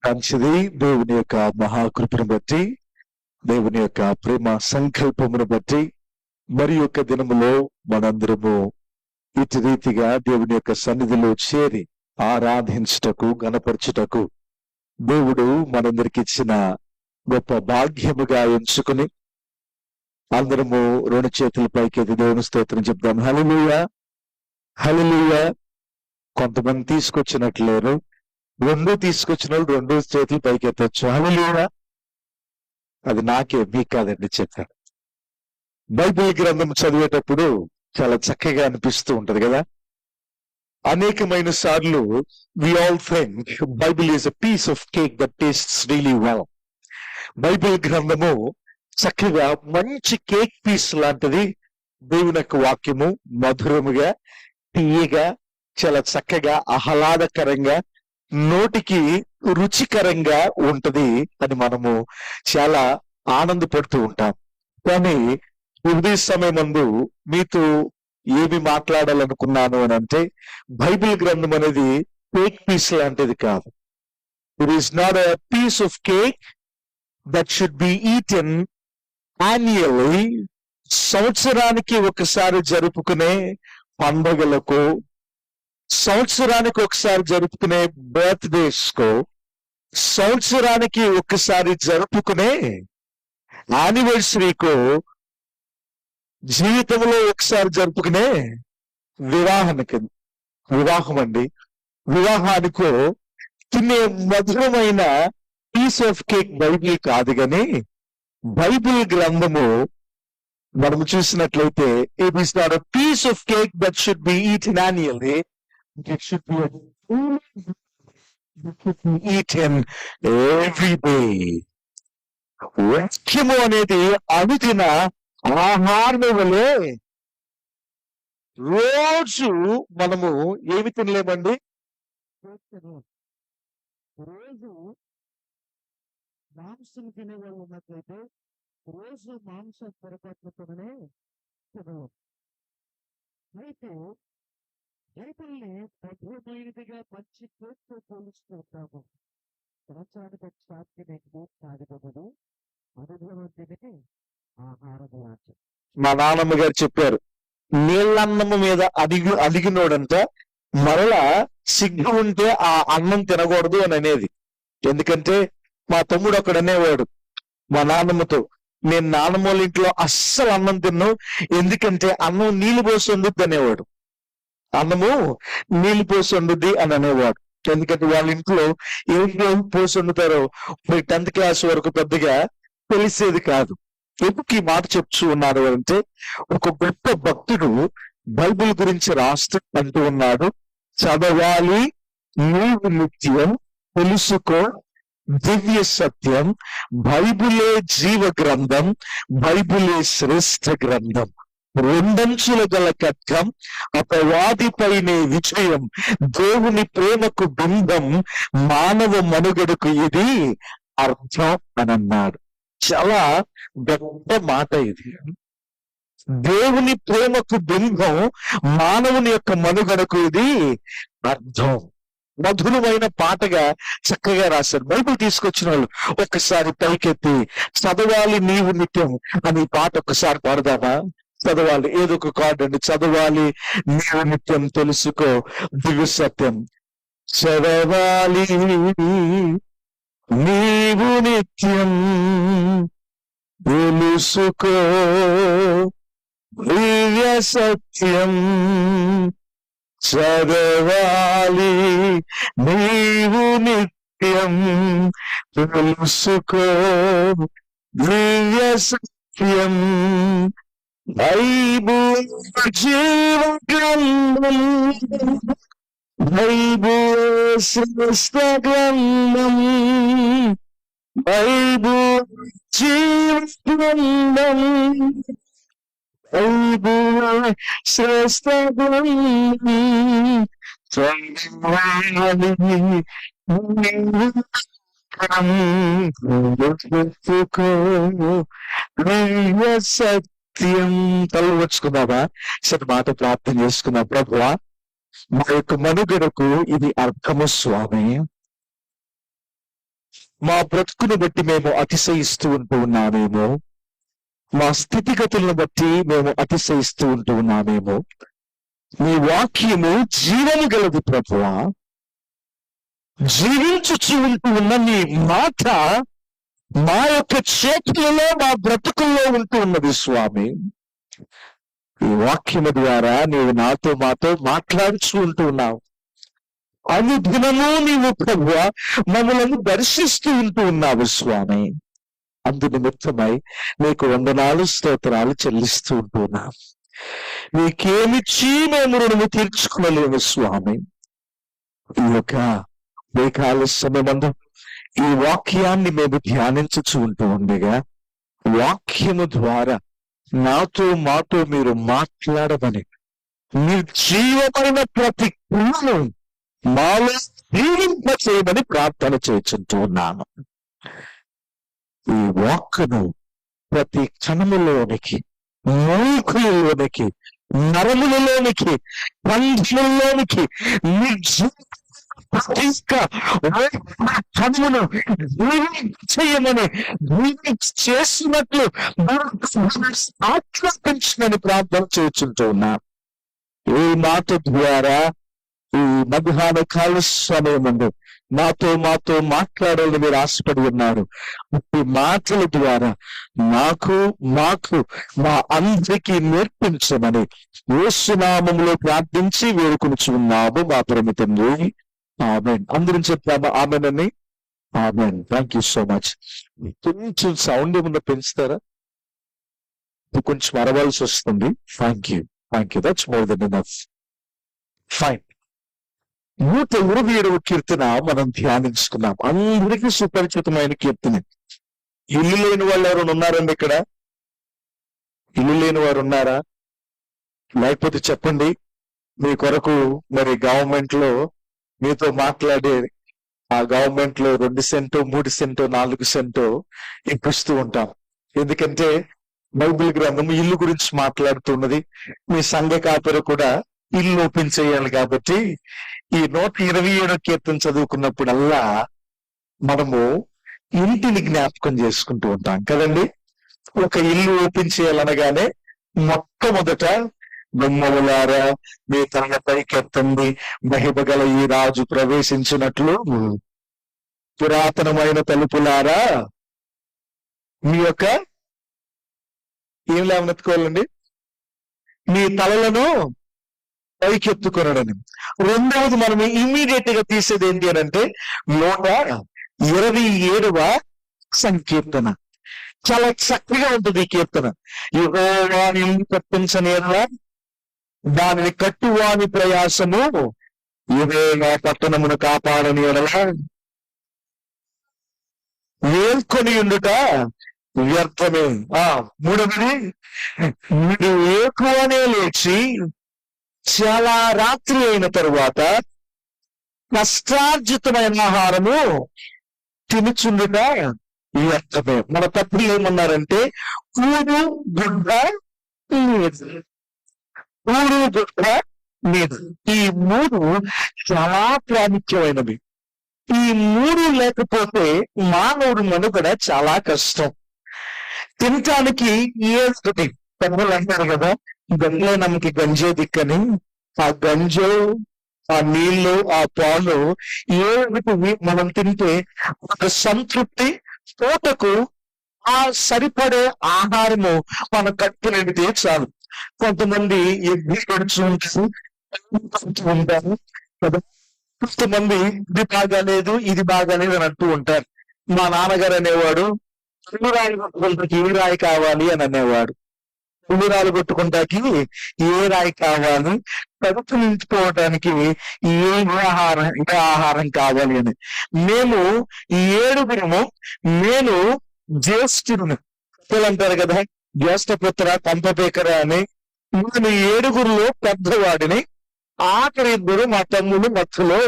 మంచిది. దేవుని యొక్క మహాకృపను బట్టి, దేవుని యొక్క ప్రేమ సంకల్పమును బట్టి మరి యొక్క దినములో మనందరము ఇటు రీతిగా దేవుని యొక్క సన్నిధిలో చేరి ఆరాధించుటకు, గణపరచుటకు దేవుడు మనందరికి ఇచ్చిన గొప్ప భాగ్యముగా ఎంచుకుని అందరము రెండు చేతుల పైకి దేవుని స్తోత్రం చెప్దాం. హల్లెలూయా, హల్లెలూయా. కొంతమంది తీసుకొచ్చినట్లేరు, రెండు తీసుకొచ్చిన వాళ్ళు రెండు చేతులు పైకి ఎత్తచ్చు. హల్లెలూయా. అది నాకే, మీకు కాదండి చెప్పాను. బైబిల్ గ్రంథం చదివేటప్పుడు చాలా చక్కగా అనిపిస్తూ ఉంటది కదా. అనేకమైన సార్లు we all think Bible is a piece of cake that tastes really well. Bible గ్రంథము చక్కగా మంచి కేక్ పీస్ లాంటిది. దేవుని యొక్క వాక్యము మధురముగా, తీయగా, చాలా చక్కగా, ఆహ్లాదకరంగా, నోటికి రుచికరంగా ఉంటది అని మనము చాలా ఆనందపడుతూ ఉంటాం. కానీ ఉదయ సమయం నందు మీతో ఏమి మాట్లాడాలనుకున్నాను అని అంటే, బైబిల్ గ్రంథం అనేది కేక్ పీస్ లాంటిది కాదు. It is not a piece of cake that should be eaten annually. సంవత్సరానికి ఒకసారి జరుపుకునే పండుగలకు, సంవత్సరానికి ఒకసారి జరుపుకునే బర్త్డేస్ కో, సంవత్సరానికి ఒకసారి జరుపుకునే యానివర్సరీకో, జీవితంలో ఒకసారి జరుపుకునే వివాహం అండి, వివాహానికో తినే మధురమైన పీస్ ఆఫ్ కేక్ బైబిల్ కాదు. కానీ బైబిల్ గ్రంథము మనము చూసినట్లయితే it is not a piece of cake that should be eaten annually. It should be eaten every day. వాక్యము అనేది అనుదిన ఆహారం వలె రోజు మనము ఏమి తినలేమండి. రోజు మాంసం తినేవాళ్ళు ఉన్నట్లయితే రోజు మాంసం పొరపాట్లతోనే తినవు. అయితే బైబిల్ని మధురమైనదిగా మంచి కేక్తో పోలుస్తూ ఉంటాము. సంవత్సరానికి ఒకసారి తినే కేక్ కాదు కదదు, మధురవంతిని ఆహారం లాంటి. మా నాన్నమ్మ గారు చెప్పారు, నీళ్ళన్నము మీద అలిగినోడంట మరలా సిగ్గు ఉంటే ఆ అన్నం తినకూడదు అని అనేది. ఎందుకంటే మా తమ్ముడు ఒకడు అనేవాడు మా నాన్నమ్మతో, నేను నాన్నమ్మ వాళ్ళ ఇంట్లో అస్సలు అన్నం తిన్నాను, ఎందుకంటే అన్నం నీళ్లు పోసి వండుద్ది అనేవాడు. అన్నము నీళ్లు పోసి వండుద్ది అని అనేవాడు. ఎందుకంటే వాళ్ళ ఇంట్లో ఏం పోసి వండుతారో 10th క్లాస్ వరకు పెద్దగా తెలిసేది కాదు. ఎందుకు ఈ మాట చెప్తూ ఉన్నారు అంటే, ఒక గొప్ప భక్తుడు బైబిల్ గురించి రాస్తూ అంటూ ఉన్నాడు, చదవాలి నీవు నిత్యం, తెలుసుకో దివ్య సత్యం, బైబిలే జీవ గ్రంథం, బైబిలే శ్రేష్ఠ గ్రంథం, రెండంచుల గల ఖడ్గం, అపవాదిపైనే విజయం, దేవుని ప్రేమకు బింబం, మానవ మనుగడకు ఇది అర్థం అని అన్నాడు. చాలా గొప్ప మాట ఇది. దేవుని ప్రేమకు బింబం, మానవుని యొక్క మనుగడకు ఇది అర్థం. మధురమైన పాటగా చక్కగా రాశారు. బైబిల్ తీసుకొచ్చిన వాళ్ళు ఒక్కసారి పైకెత్తి చదవాలి నీవు నిత్యం అని పాట ఒక్కసారి పాడదామా? చదవాలి, ఏదో ఒక కార్డు అండి. చదవాలి నీవు నిత్యం, తెలుసుకో దివ్య సత్యం. చదవాలి నీవు నిత్యం, తెలుసుకో దివ్య సత్యం. చదవాలి నీవు నిత్యం, తెలుసుకో దివ్య సత్యం. బైబిల్ జీవ గ్రంథం, బైబిల్ శ్రేష్ఠ గ్రంథం, బైబిల్ జీవ గ్రంథం, బైబిల్ శ్రేష్ఠ గ్రంథం. చదవాలి సత్యం. తల వచ్చుకున్నావా? సరే మాట ప్రార్థన చేసుకున్నా. ప్రభువా, మా యొక్క మనుగడకు ఇది అర్థము స్వామి. మా బ్రతుకును బట్టి మేము అతిశయిస్తూ ఉంటూ ఉన్నామేమో, మా స్థితిగతులను బట్టి మేము అతిశయిస్తూ ఉంటూ ఉన్నామేమో. మీ వాక్యము జీవము గలదు ప్రభువా. జీవించుచు ఉంటూ ఉన్న నీ మాట మా యొక్క చేతులలో, మా బ్రతుకుల్లో ఉంటూ ఉన్నది స్వామి. ఈ వాక్యము ద్వారా నీవు నాతో మాతో మాట్లాడుచూ ఉంటూ ఉన్నావు. అనుదినము నీవు ప్రభువా మమ్మలను దర్శిస్తూ ఉంటూ ఉన్నావు స్వామి. అందు నిమిత్తమై నీకు వందనాలు స్తోత్రాలు చెల్లిస్తూ ఉంటున్నాం. నీకేమిచ్చి మేము రుణము తీర్చుకోలేము స్వామి. ఈ యొక్క వేకాల సమయమందు ఈ వాక్యాన్ని మేము ధ్యానించుచూ ఉంటూ ఉండగా, వాక్యము ద్వారా నాతో మాతో మీరు మాట్లాడమని, నిర్జీవమైన ప్రతి క్రియను మాలో జీవింప చేయమని ప్రార్థన చేస్తుంటూ ఉన్నాను. ఈ వాక్కును ప్రతి కణములోనికి, మూకులలోనికి, నరములలోనికి, పంజములలోనికి కణమును చేయమని, చేసినట్లు ఆజ్ఞాపించమని ప్రార్థన చేస్తుంటూ ఉన్నాను. ఈ మాట ద్వారా ఈ మధ్యాహ్న కాల సమయమందు నాతో మాతో మాట్లాడాలని మీరు ఆశపడి ఉన్నారు. ఈ మాటల ద్వారా మాకు మా అందరికీ నేర్పించమని యేసు నామములో ప్రార్థించి వేడుకొనుచున్నాము మా పరమితండి. ఆమేన్. అందరం చెప్పామా ఆమేన్ అని? Amen. Thank you so much. కొంచెం సౌండ్ ఏమన్నా పెంచుతారా? కొంచెం అరవాల్సి వస్తుంది. Thank you. That's more than enough. Fine. 127వ కీర్తన మనం ధ్యానించుకున్నాం. అందరికీ సుపరిచితమైన కీర్తన. ఇల్లు లేని వాళ్ళు ఎవరైనా ఉన్నారండి ఇక్కడ? ఇల్లు లేని వారు ఉన్నారా? లేకపోతే చెప్పండి. మీ కొరకు మరి గవర్నమెంట్ లో మీతో మాట్లాడే ఆ గవర్నమెంట్ లో 2 సెంటో 3 సెంటో 4 సెంటో ఇప్పిస్తూ ఉంటాం. ఎందుకంటే బైబిల్ గ్రంథం ఇల్లు గురించి మాట్లాడుతున్నది. మీ సంఘ కాపరి కూడా ఇల్లు ఓపెన్ చేయాలి కాబట్టి ఈ 127వ కీర్తన చదువుకున్నప్పుడల్లా మనము ఇంటిని జ్ఞాపకం చేసుకుంటూ ఉంటాం కదండి. ఒక ఇల్లు ఓపెన్ చేయాలనగానే మొట్టమొదట బొమ్మలారా మీ తన పైకెత్తండి, మహిమ గల ఈ రాజు ప్రవేశించినట్లు, పురాతనమైన తలుపులారా మీ యొక్క ఏం లేవనెత్తుకోవాలండి? మీ తలలను పైకెత్తుకొనడని. రెండవది మనం ఇమ్మీడియట్ గా తీసేది ఏంటి అని అంటే 127వ సంకీర్తన. చాలా చక్కగా ఉంటుంది ఈ కీర్తన. యెహోవాని కట్టించని ఎడల దానిని కట్టువాని ప్రయాసము, యెహోవా పట్టణమును కాపాడని ఎడల వేల్కొని ఉండుట వ్యర్థమే. మూడవది, మీరు ఏకువనే లేచి చాలా రాత్రి అయిన తరువాత కష్టార్జితమైన ఆహారము తినుచుండుట వ్యర్థమే. మన తప్పులు ఏమన్నారంటే కూడు గుడ్డ లేదు, కూడు గుడ్డ లేదు. ఈ 3 చాలా ప్రాముఖ్యమైనవి. ఈ 3 లేకపోతే మానవుడు మనుగడ చాలా కష్టం. తినటానికి ఏది పెద్దలు అంటారు కదా, గంజే నమ్మకి గంజే దిక్కని. ఆ గంజో, ఆ నీళ్ళు, ఆ పాలు ఏమిటి మనం తింటే ఒక సంతృప్తి, పూటకు ఆ సరిపడే ఆహారము మన కట్టు నిండితే చాలు. కొంతమంది ఎగ్గి పెడుతూ ఉంటారు కదా, కొంతమంది ఇది బాగాలేదు ఇది బాగాలేదు అని అంటూ ఉంటారు. మా నాన్నగారు అనేవాడు, రాయి కొట్టుకుంటాకి ఏ రాయి కావాలి అని అనేవాడు. రాళ్ళు కొట్టుకుంటాకి ఏ రాయి కావాలి, కడుపు నించుకోవటానికి ఏ ఆహారం కావాలి అని. మేము 7 నేను జ్యేష్ఠుడిని, పిల్లలు అంటారు కదా, జ్యేష్ఠపుత్ర పంపబేకర అని. నేను 7 పెద్దవాడిని. ఆఖరి 2 మా తమ్ముడు, మధ్యలో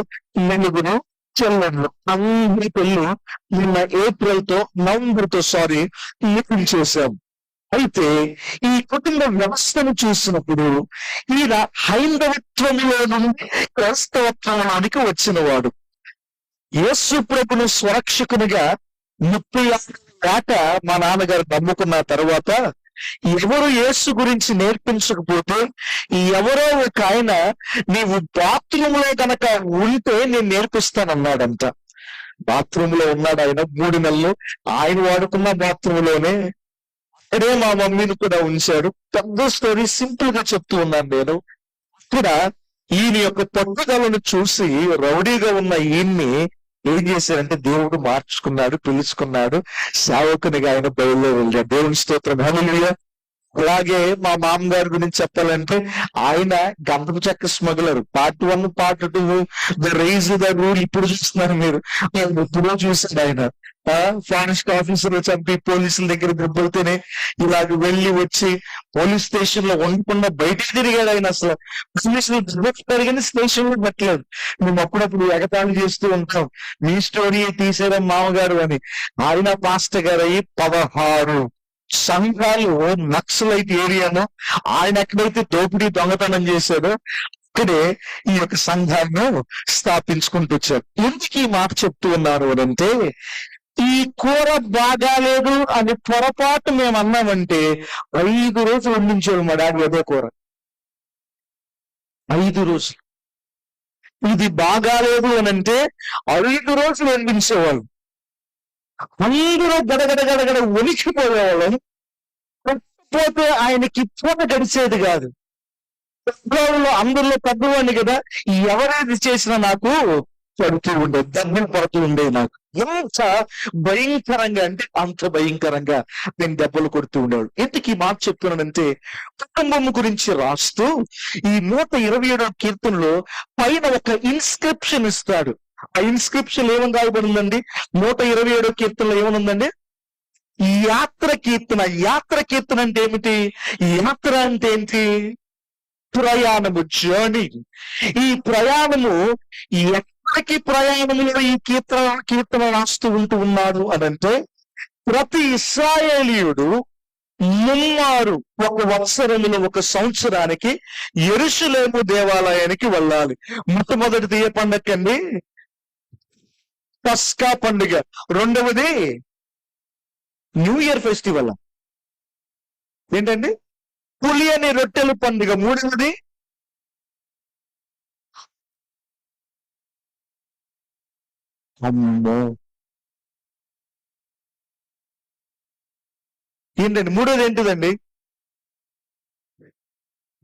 4 చెల్లెళ్ళు. అందరి పెళ్ళి నిన్న నవంబర్తో చేశాం. అయితే ఈ కుటుంబ వ్యవస్థను చూసినప్పుడు ఈయన హైందవత్వంలో నుండి క్రైస్తవత్వానికి వచ్చినవాడు. యేసు ప్రభును స్వరక్షకునిగా 36 ఏట మా నాన్నగారు నమ్ముకున్న తర్వాత ఎవరు యేసు గురించి నేర్పించకపోతే ఎవరో ఒక ఆయన నీవు బాత్రూమ్ లో గనక ఉంటే నేను నేర్పిస్తానన్నాడంట. బాత్రూమ్ లో ఉన్నాడు ఆయన 3 నెలలు. ఆయన వాడుకున్న బాత్రూమ్ లోనే అక్కడే మా మమ్మీని కూడా ఉంచాడు. పెద్ద స్టోరీ సింపుల్ గా చెప్తూ ఉన్నాను నేను. ఇక్కడ ఈయన యొక్క పట్టుదలను చూసి రౌడీగా ఉన్న ఈయన్ని ఏం చేశారంటే దేవుడు మార్చుకున్నాడు, పిలుచుకున్నాడు, సేవకునిగా ఆయన బయలులో వెళ్ళాడు. దేవుని స్తోత్రం, హల్లెలూయా. అలాగే మా మామగారి గురించి చెప్పాలంటే ఆయన గంధపు చెక్క smuggler. Part 1 part 2 the rise the rule ఇప్పుడు చూస్తున్నారు మీరు. ఎప్పుడో చూసాడు ఆయన. ఫారెస్ట్ ఆఫీసర్ చంపి పోలీసుల దగ్గర దెబ్బలతోనే ఇలాగ వెళ్ళి వచ్చి పోలీస్ స్టేషన్ లో ఉండకుండా బయటికి తిరిగాడు ఆయన. అసలు పోలీసులు దెబ్బతారు కానీ స్టేషన్ లో పెట్టలేదు. మేము అప్పుడప్పుడు ఎగతాళి చేస్తూ ఉంటాం, మీ స్టోరీ తీసారా మామగారు అని. ఆయన పాస్టర్ గారు అయ్యి 16 సంఘాలు నక్సలైట్ ఏరియాను ఆయన ఎక్కడైతే దోపిడీ దొంగతనం చేశాడో అక్కడే ఈ యొక్క సంఘాన్ని స్థాపించుకుంటూ వచ్చారు. ఎందుకు ఈ మాట చెప్తూ ఉన్నారు అంటే, ఈ కూర బాగాలేదు అని పొరపాటు మేము అన్నామంటే 5 రోజులు వండించాడు మా డాడీ అదే కూర. 5 రోజులు. ఇది బాగాలేదు అని అంటే 5 రోజులు వండించేవాళ్ళు. అందరూ గడగడ ఒలిచిపోయేవాళ్ళం. కాకపోతే ఆయనకి పూట గడిచేది కాదు. పెద్దవాళ్ళు అందరిలో పెద్దవాడిని కదా, ఎవరేది చేసినా నాకు పడుతూ ఉండేది, దెబ్బలు పడుతూ ఉండేది నాకు. ఎంత భయంకరంగా అంటే అంత భయంకరంగా నేను దెబ్బలు కొడుతూ ఉండేవాడు. ఎందుకు ఈ మాట చెప్తున్నానంటే, కుటుంబం గురించి రాస్తూ ఈ 127వ కీర్తనలో పైన ఒక ఇన్స్క్రిప్షన్ ఇస్తాడు. ఆ ఇన్స్క్రిప్షన్ ఏమని రాయబడిందండి? 127వ కీర్తనలో ఏమనుందండి? యాత్ర కీర్తన. యాత్ర కీర్తన అంటే ఏమిటి? యాత్ర అంటే ఏంటి? ప్రయాణము, జర్నీ. ఈ ప్రయాణము ఎక్కడికి ప్రయాణంలో ఈ కీర్తన రాస్తూ ఉన్నాడు అనంటే, ప్రతి ఇశ్రాయేలీయుడు ముమ్మారు ఒక వత్సరములో, ఒక సంవత్సరానికి యెరూషలేము దేవాలయానికి వెళ్ళాలి. మొట్టమొదటిది ఏ పండగండి? పస్కా పండుగ. రెండవది న్యూ ఇయర్ ఫెస్టివల్. ఏంటండి? పులియని రొట్టెల పండుగ. మూడవది అమ్మో ఏంటండి? మూడోది ఏంటిదండి?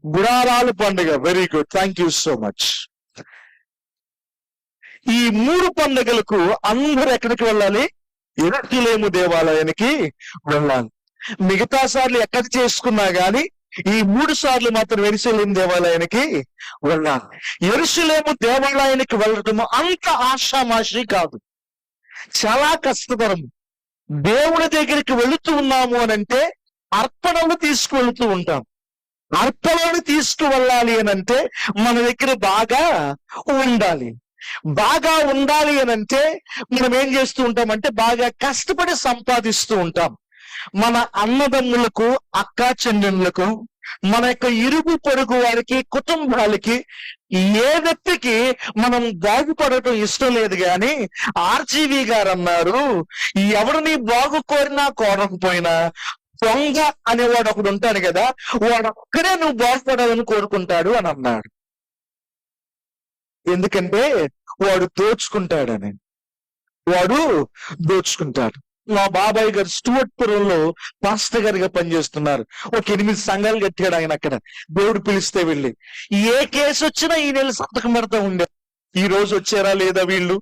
గుడారాల పండుగ. Very good, thank you so much. ఈ 3 పండుగలకు అందరూ ఎక్కడికి వెళ్ళాలి? యెరూషలేము దేవాలయానికి వెళ్ళాలి. మిగతా సార్లు ఎక్కడ చేసుకున్నా గాని ఈ 3 సార్లు మాత్రం యెరూషలేము దేవాలయానికి వెళ్ళాలి. యెరూషలేము దేవాలయానికి వెళ్ళటం అంత ఆషామాషి కాదు, చాలా కష్టతరం. దేవుని దగ్గరికి వెళుతూ ఉన్నాము అనంటే అర్పణలు తీసుకువెళుతూ ఉంటాం. అర్పణలు తీసుకువెళ్ళాలి అనంటే మన దగ్గర బాగా ఉండాలి. బాగా ఉండాలి అనంటే మనం ఏం చేస్తూ ఉంటామంటే బాగా కష్టపడి సంపాదిస్తూ ఉంటాం. మన అన్నదమ్ములకు, అక్కా చెల్లెళ్ళకు, మన యొక్క ఇరుగు పొరుగు వారికి, కుటుంబాలకి ఏ వ్యక్తికి మనం బాగుపడటం ఇష్టం లేదు. కానీ ఆర్జీవి గారు అన్నారు, ఎవరిని బాగు కోరినా కోరకపోయినా దొంగ అనేవాడు ఒకడు ఉంటాడు కదా, వాడు ఒక్కడే నువ్వు బాగుపడాలని కోరుకుంటాడు అని అన్నాడు. ఎందుకంటే వాడు దోచుకుంటాడని. వాడు దోచుకుంటాడు. మా బాబాయ్ గారు స్టూవర్ట్పురంలో పాస్టర్ గారిగా పనిచేస్తున్నారు. ఒక 8 సంఘాలు కట్టాడు ఆయన అక్కడ. దేవుడు పిలిస్తే వెళ్ళి ఏ కేసు వచ్చినా ఈ నెల సంతకం పెడతా ఉండే. ఈ రోజు వచ్చారా లేదా వీళ్ళు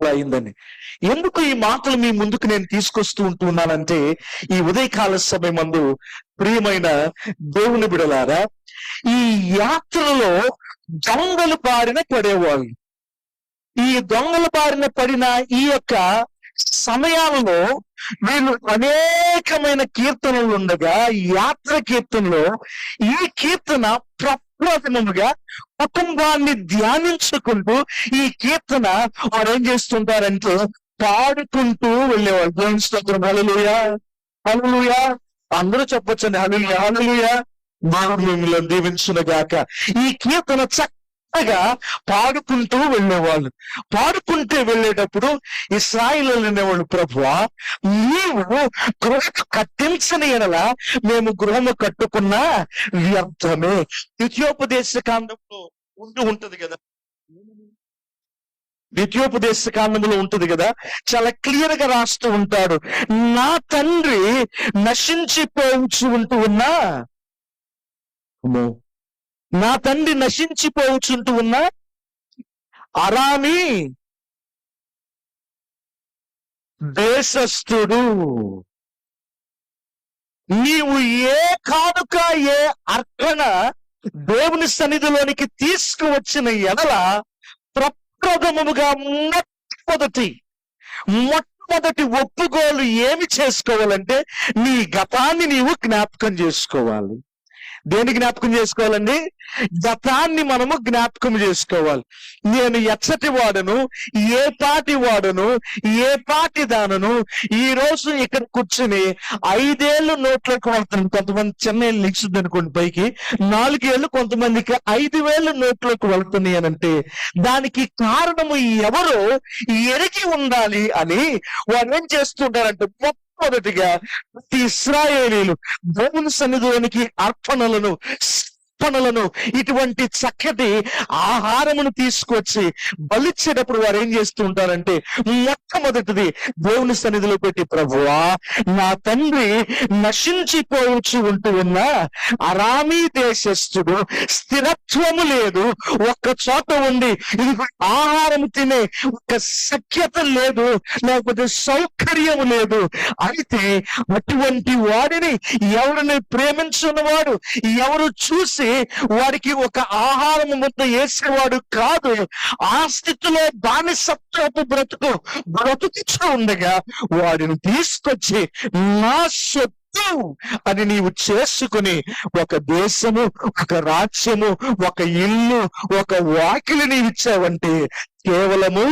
అయిందని. ఎందుకు ఈ మాటలు మీ ముందుకు నేను తీసుకొస్తూ ఉంటున్నానంటే, ఈ ఉదయకాల సమయం మందు ప్రియమైన దేవుని బిడలారా, ఈ యాత్రలో దొంగలు బారిన పడేవాళ్ళు. ఈ దొంగల బారిన పడిన ఈ యొక్క సమయాలలో వీళ్ళు అనేకమైన కీర్తనలు ఉండగా, యాత్ర కీర్తనలో ఈ కీర్తన ప్రప్రథమముగా కుటుంబాన్ని ధ్యానించుకుంటూ ఈ కీర్తన వారు ఏం చేస్తుంటారంటే పాడుకుంటూ వెళ్ళేవాళ్ళు. దేవుని స్తోత్రం, హల్లెలూయా, హల్లెలూయా. అందరూ చెప్పొచ్చండి హల్లెలూయా, హల్లెలూయా. దేవుడు మిమ్మల్ని దీవించును గాక. ఈ కీర్తన చక్కగా పాడుకుంటూ వెళ్ళేవాళ్ళు. పాడుకుంటూ వెళ్ళేటప్పుడు ఇశ్రాయేలీయులు అనేవాళ్ళు, ప్రభువా నీవు గృహ కట్టించని ఎడల మేము గృహము కట్టుకున్నా వ్యర్థమే. ద్వితీయోపదేశ కాండంలో ఉంటది కదా, ద్వితీయోపదేశ కాండంలో ఉంటుంది కదా, చాలా క్లియర్ గా రాస్తూ ఉంటాడు, నా తండ్రి నశించిపోవచ్చు ఉంటూ ఉన్నా, నా తండ్రి నశించిపోవచ్చుంటూ ఉన్న అరామీ దేశస్థుడు, నీవు ఏ కానుక ఏ అర్పణ దేవుని సన్నిధిలోనికి తీసుకువచ్చిన ఎడల ప్రప్రథమముగా మొట్టమొదటి ఒప్పుకోలు ఏమి చేసుకోవాలంటే నీ గతాన్ని నీవు జ్ఞాపకం చేసుకోవాలి. దేని జ్ఞాపకం చేసుకోవాలండి? గతాన్ని మనము జ్ఞాపకం చేసుకోవాలి. నేను ఎచ్చటి వాడను, ఏ పాటి వాడను, ఏ పాటి దానను, ఈ రోజు ఇక్కడ కూర్చుని 5 ఏళ్ళు నోట్లోకి వెళ్తున్నాను. కొంతమంది చిన్న ఏళ్ళు ఇచ్చింది అనుకోండి పైకి, 4 ఏళ్ళు కొంతమందికి 5,000 నోట్లోకి వెళ్తున్నాయి అనంటే దానికి కారణము ఎవరో ఎరిగి ఉండాలి అని వారు ఏం చేస్తుంటారంటే, మొదటిగా ప్రతి ఇశ్రాయేలీయులు దేవుని సన్నిధిలోనికి అర్పణలను ఇటువంటి చక్కటి ఆహారమును తీసుకొచ్చి బలిచ్చేటప్పుడు వారు ఏం చేస్తూ ఉంటారంటే, మొట్టమొదటిది దేవుని సన్నిధిలో పెట్టి, ప్రభువా నా తండ్రి నశించిపోవచ్చు ఉంటూ ఉన్న అరామీ దేశస్థుడు, స్థిరత్వము లేదు, ఒక్క చోట ఉండి ఇది ఆహారం తినే ఒక సఖ్యత లేదు, లేకపోతే సౌకర్యం లేదు. అయితే అటువంటి వాడిని ఎవరిని ప్రేమించున్నవాడు, ఎవరు చూసి వాడికి ఒక ఆహారం ముద్ద వేసేవాడు కాదు. ఆ స్థితిలో బానిసత్వపు బ్రతుకుతూ ఉండగా వాడిని తీసుకొచ్చి నా సొత్తు అని నీవు చేసుకుని ఒక దేశము, ఒక రాజ్యము, ఒక ఇల్లు, ఒక వాకిలి నీవు ఇచ్చావంటే కేవలము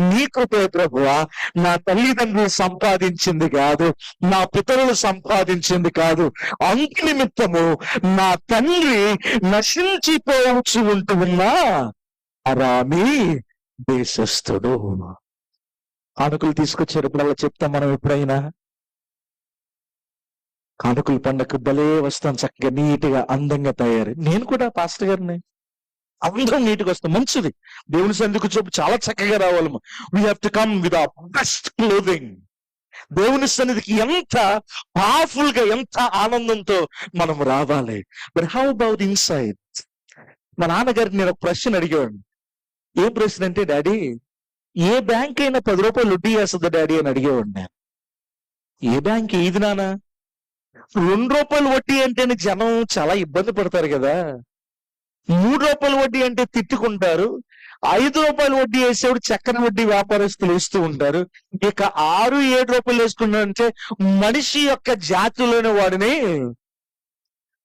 నీ కృపే ప్రభువా. నా తల్లిదండ్రులు సంపాదించింది కాదు, నా పితరులు సంపాదించింది కాదు. అందు నిమిత్తము నా తండ్రి నశించిపోవచ్చు ఉంటూ ఉన్నా అరామీ దేశస్థుడు. కానుకలు తీసుకొచ్చేటప్పుడు అలా చెప్తాం మనం. ఎప్పుడైనా కానుకల పండగ భలే వస్తాం, చక్కగా నీట్గా అందంగా తయారు. నేను కూడా పాస్టర్ గారిని, అందరం నీట్గా వస్తాం, మంచిది. దేవుని సన్నిధికి చూపు చాలా చక్కగా రావాలి. We have to come with our best clothing. దేవుని సన్నిధికి ఎంత పవర్ఫుల్ గా, ఎంత ఆనందంతో మనం రావాలి. But how about inside? మా నాన్నగారికి నేను ఒక ప్రశ్న అడిగాను. ఏం ప్రశ్న అంటే, డాడీ ఏ బ్యాంక్ అయినా 10 రూపాయలు వడ్డీ వేస్తుందా డాడీ అని అడిగేవాడు నేను. ఏ బ్యాంక్ ఇది నాన్న? 2 రూపాయలు వడ్డీ అంటేనే జనం చాలా ఇబ్బంది పడతారు కదా, 3 రూపాయల వడ్డీ అంటే తిట్టుకుంటారు, 5 రూపాయల వడ్డీ వేసేవాడు చక్కెర వడ్డీ వ్యాపారస్తులు వేస్తూ ఉంటారు, ఇక 6-7 రూపాయలు వేసుకున్నారంటే మనిషి యొక్క జాతిలోని వాడిని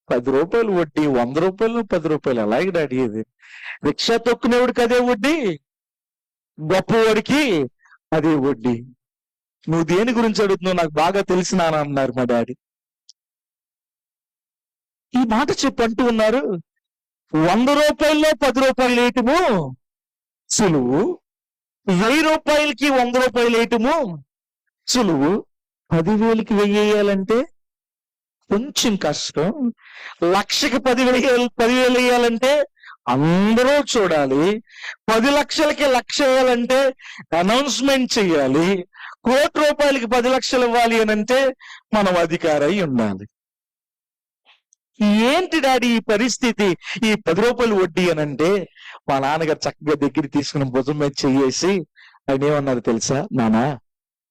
10 రూపాయలు వడ్డీ, 100 రూపాయలు 10 రూపాయలు అలాగే డాడీ. ఇది రిక్షా తొక్కునేవాడికి అదే వడ్డీ, గొప్పవాడికి అదే వడ్డీ. నువ్వు దేని గురించి అడుగుతున్నావు నాకు బాగా తెలిసినా అన్నారు మా డాడీ. ఈ మాట చెప్పంటూ ఉన్నారు. 100 రూపాయల్లో 10 రూపాయలు వేయటము సులువు, 1000 రూపాయలకి 100 రూపాయలు వేయటము సులువు, 10,000కి 1000 వేయాలంటే కొంచెం కష్టం, 1,00,000కి 10,000 వేయాలంటే అందరూ చూడాలి, 10 లక్షలకి 1,00,000 వేయాలంటే అనౌన్స్మెంట్ చెయ్యాలి, 1,00,00,000 రూపాయలకి 10 లక్షలు ఇవ్వాలి అని అంటే మనం అధికారై ఉండాలి. ఏంటి డాడీ ఈ పరిస్థితి, ఈ 10 రూపాయలు వడ్డీ అని అంటే మా నాన్నగారు చక్కగా దగ్గర తీసుకుని భుజం మీద చెయ్యేసి ఆయన ఏమన్నారు తెలుసా? నానా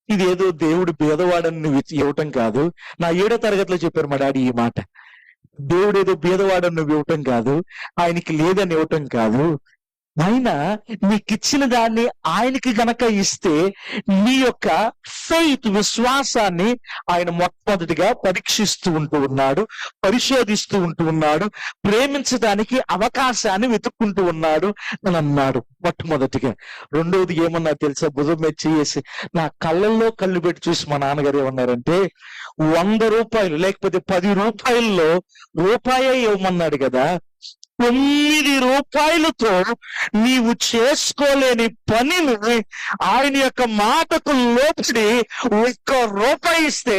ఇది ఏదో దేవుడు బీదవాడని నువ్వు ఇవ్వటం కాదు. నా 7వ తరగతిలో చెప్పారు మా డాడీ ఈ మాట. దేవుడు ఏదో బీదవాడని నువ్వు ఇవ్వటం కాదు, ఆయనకి లేదని ఇవ్వటం కాదు, ఆయన నీకిచ్చిన దాన్ని ఆయనకి గనక ఇస్తే నీ యొక్క ఫెయిత్, విశ్వాసాన్ని ఆయన మొట్టమొదటిగా పరీక్షిస్తూ ఉంటూ ఉన్నాడు, పరిశోధిస్తూ ఉంటూ ఉన్నాడు, ప్రేమించడానికి అవకాశాన్ని వెతుక్కుంటూ ఉన్నాడు అని అన్నాడు మొట్టమొదటిగా. రెండవది ఏమన్నా తెలుసా? భుజం మీద చేసి నా కళ్ళల్లో కళ్ళు పెట్టి చూసి మా నాన్నగారు ఏమన్నారంటే, 100 రూపాయలు లేకపోతే 10 రూపాయల్లో రూపాయే ఇవ్వమన్నాడు కదా, ₹9 నీవు చేసుకోలేని పనిని ఆయన యొక్క మాటకు లోబడి ₹1 ఇస్తే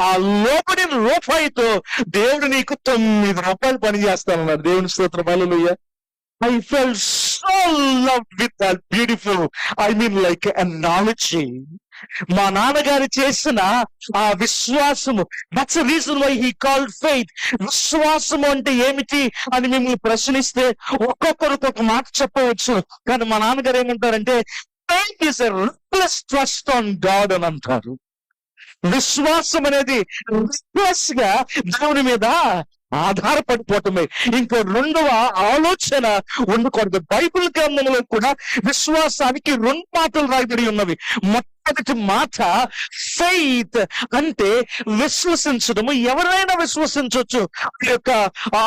ఆ లోబడి రూపాయితో దేవుడు నీకు ₹9 పని చేస్తానన్నాడు. దేవుని స్తోత్రం. హల్లెలూయా. I felt so loved with that beautiful, like analogy. మా నాన్నగారు చేసిన ఆ విశ్వాసము, that's reason why he called faith. విశ్వాసము అంటే ఏమిటి అని మిమ్మల్ని ప్రశ్నిస్తే ఒక్కొక్కరికి ఒక మాట చెప్పవచ్చు. కానీ మా నాన్నగారు ఏమంటారంటే ఫెయిత్ ఈస్ ఎ రిప్లెస్ ట్రస్ట్ ఆన్ గాడ్ అని అంటారు. విశ్వాసం అనేది రిప్లెస్ గా దేవుని మీద ఆధారపడిపోవటమే. ఇంకో రెండవ ఆలోచన ఉండకూడదు. బైబిల్ గ్రంథంలో కూడా విశ్వాసానికి 2 మాటలు రాయబడి ఉన్నవి. మొట్టమొదటి మాట ఫెయిత్ అంటే విశ్వసించడము. ఎవరైనా విశ్వసించవచ్చు ఆ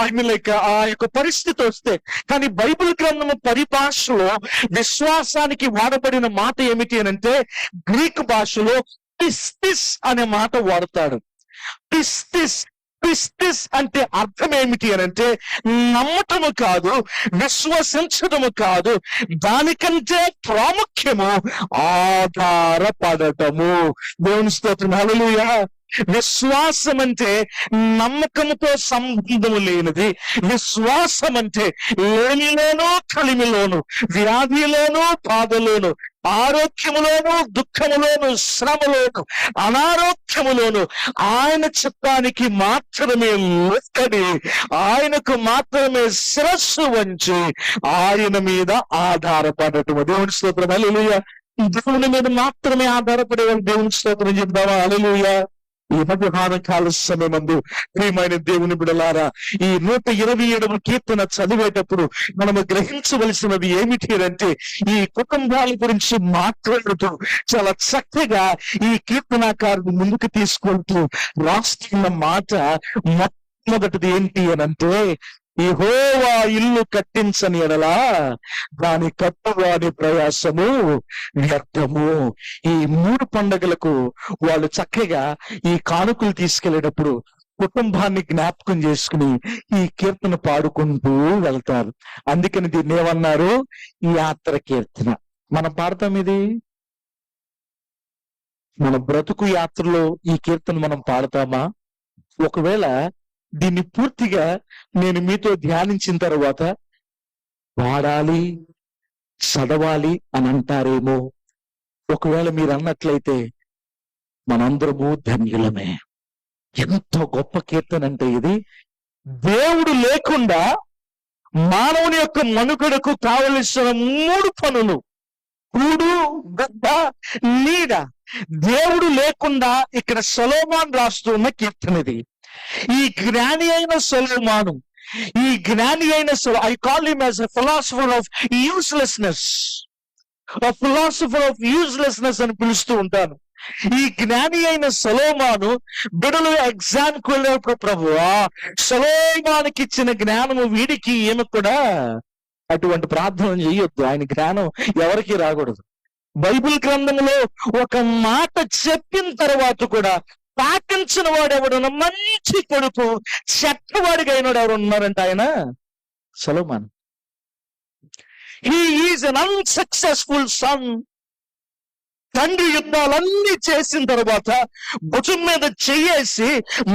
యొక్క పరిస్థితి వస్తే. కానీ బైబిల్ గ్రంథము పరిభాషలో విశ్వాసానికి వాడబడిన మాట ఏమిటి అని అంటే గ్రీక్ భాషలో పిస్టిస్ అనే మాట వాడతాడు. పిస్టిస్ అంటే అర్థం ఏమిటి అని అంటే నమ్మటము కాదు, విశ్వసించడము కాదు, దానికంటే ప్రాముఖ్యము ఆధారపడటము. దేవుని స్తోత్రం. హల్లెలూయా. విశ్వాసం అంటే నమ్మకంతో సంబంధము లేనిది. విశ్వాసం అంటే లేమిలోను కలిమిలోను, వ్యాధిలోను బాధలోను, ఆరోగ్యములోను దుఃఖములోను, శ్రమలోను అనారోగ్యములోను ఆయన చిత్తానికి మాత్రమే లొక్కడి, ఆయనకు మాత్రమే శిరస్సు వంచి ఆయన మీద ఆధారపడటము. దేవుని స్తోత్రం. హల్లెలూయా. దేవుని మీద మాత్రమే ఆధారపడే వాళ్ళు దేవుని స్తోత్రం చెప్తావా? హల్లెలూయా. ఈ మధ్యాహ్న కాల సమయమందు ప్రియమైన దేవుని బిడ్డలారా, ఈ 127వ కీర్తన చదివేటప్పుడు మనము గ్రహించవలసినది ఏమిటి అంటే ఈ కుటుంబాల గురించి మాట్లాడుతూ చాలా చక్కగా ఈ కీర్తనాకారుడు ముందుకు తీసుకుంటూ రాస్తున్న మాట మొట్టమొదటిది ఏంటి అని అంటే యెహోవా ఇల్లు కట్టించని ఎడలా దాని కట్టువాని ప్రయాసము వ్యర్థము. ఈ 3 పండుగలకు వాళ్ళు చక్కగా ఈ కానుకలు తీసుకెళ్లేటప్పుడు కుటుంబాన్ని జ్ఞాపకం చేసుకుని ఈ కీర్తన పాడుకుంటూ వెళ్తారు. అందుకని దీన్ని ఏమన్నారు? ఈ యాత్ర కీర్తన. మనం పాడతాం. ఇది మన బ్రతుకు యాత్రలో ఈ కీర్తన మనం పాడతామా? ఒకవేళ దీన్ని పూర్తిగా నేను మీతో ధ్యానించిన తర్వాత పాడాలి, చదవాలి అని అంటారేమో. ఒకవేళ మీరు అన్నట్లయితే మనందరము ధన్యులమే. ఎంత గొప్ప కీర్తన అంటే ఇది. దేవుడు లేకుండా మానవుని యొక్క మనుగడకు కావలసిన 3 పనులు: కూడు, గుడ్డ, నీడ. దేవుడు లేకుండా ఇక్కడ సొలొమోను రాస్తున్న కీర్తన ఇది. ఈ జ్ఞాని అయిన సొలొమోను, I call him as a philosopher of uselessness, అని పిలుస్తూ ఉంటాను. ఈ జ్ఞాని అయిన సొలొమోను బిడ్డలు ఎగ్జామ్కి వెళ్ళినప్పుడు ప్రభువా సొలొమోనుకి ఇచ్చిన జ్ఞానము వీడికి ఏమి కూడా అటువంటి ప్రార్థన చేయొద్దు. ఆయన జ్ఞానం ఎవరికి రాకూడదు. బైబిల్ గ్రంథంలో ఒక మాట చెప్పిన తర్వాత కూడా పాటించిన వాడు ఎవడన్నా మంచి కొడుకు, చెట్టవాడిగా అయినాడు ఎవరు ఉన్నారంటే ఆయన సొలొమోను. He is an unsuccessful son. తండ్రి యుద్ధాలన్నీ చేసిన తర్వాత భుజం మీద చెయ్యేసి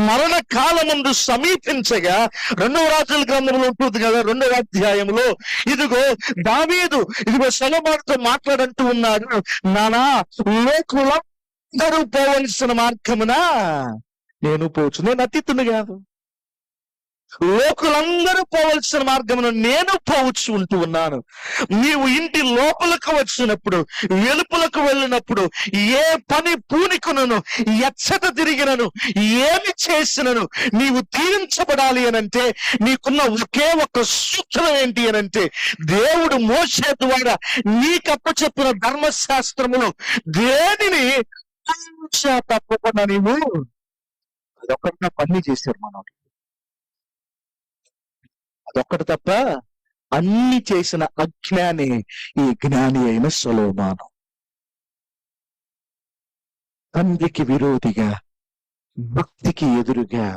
మరణ కాలమందు సమీపించగా 2వ రాజుల గ్రంథంలో ఉంటుంది కదా 2వ అధ్యాయంలో, ఇదిగో దావీదు సొలొమోనుతో మాట్లాడుతూ ఉన్నాడు, నానా లోకులందరూ పోవలసిన మార్గమున నేను పోవచ్చు. నేను అతిథుని కాదు, లోకులందరూ పోవలసిన మార్గమును నేను పోవచ్చు ఉంటూ ఉన్నాను. నీవు ఇంటి లోపలకు వచ్చినప్పుడు, వెలుపులకు వెళ్ళినప్పుడు, ఏ పని పూనికునను, ఎచ్చట తిరిగినను, ఏమి చేసినను నీవు దీవించబడాలి అనంటే నీకున్న ఒకే ఒక్క సూత్రం ఏంటి అనంటే దేవుడు మోషే ద్వారా నీకప్పచెప్పిన ధర్మశాస్త్రములు దేనిని తప్పకుండా నీవు అదొక్కటి పని చేశారు. మనం అదొక్కటి తప్ప అన్ని చేసిన అజ్ఞాని ఈ జ్ఞాని అయిన సొలొమోను. తండ్రికి విరోధిగా, భక్తికి ఎదురుగా,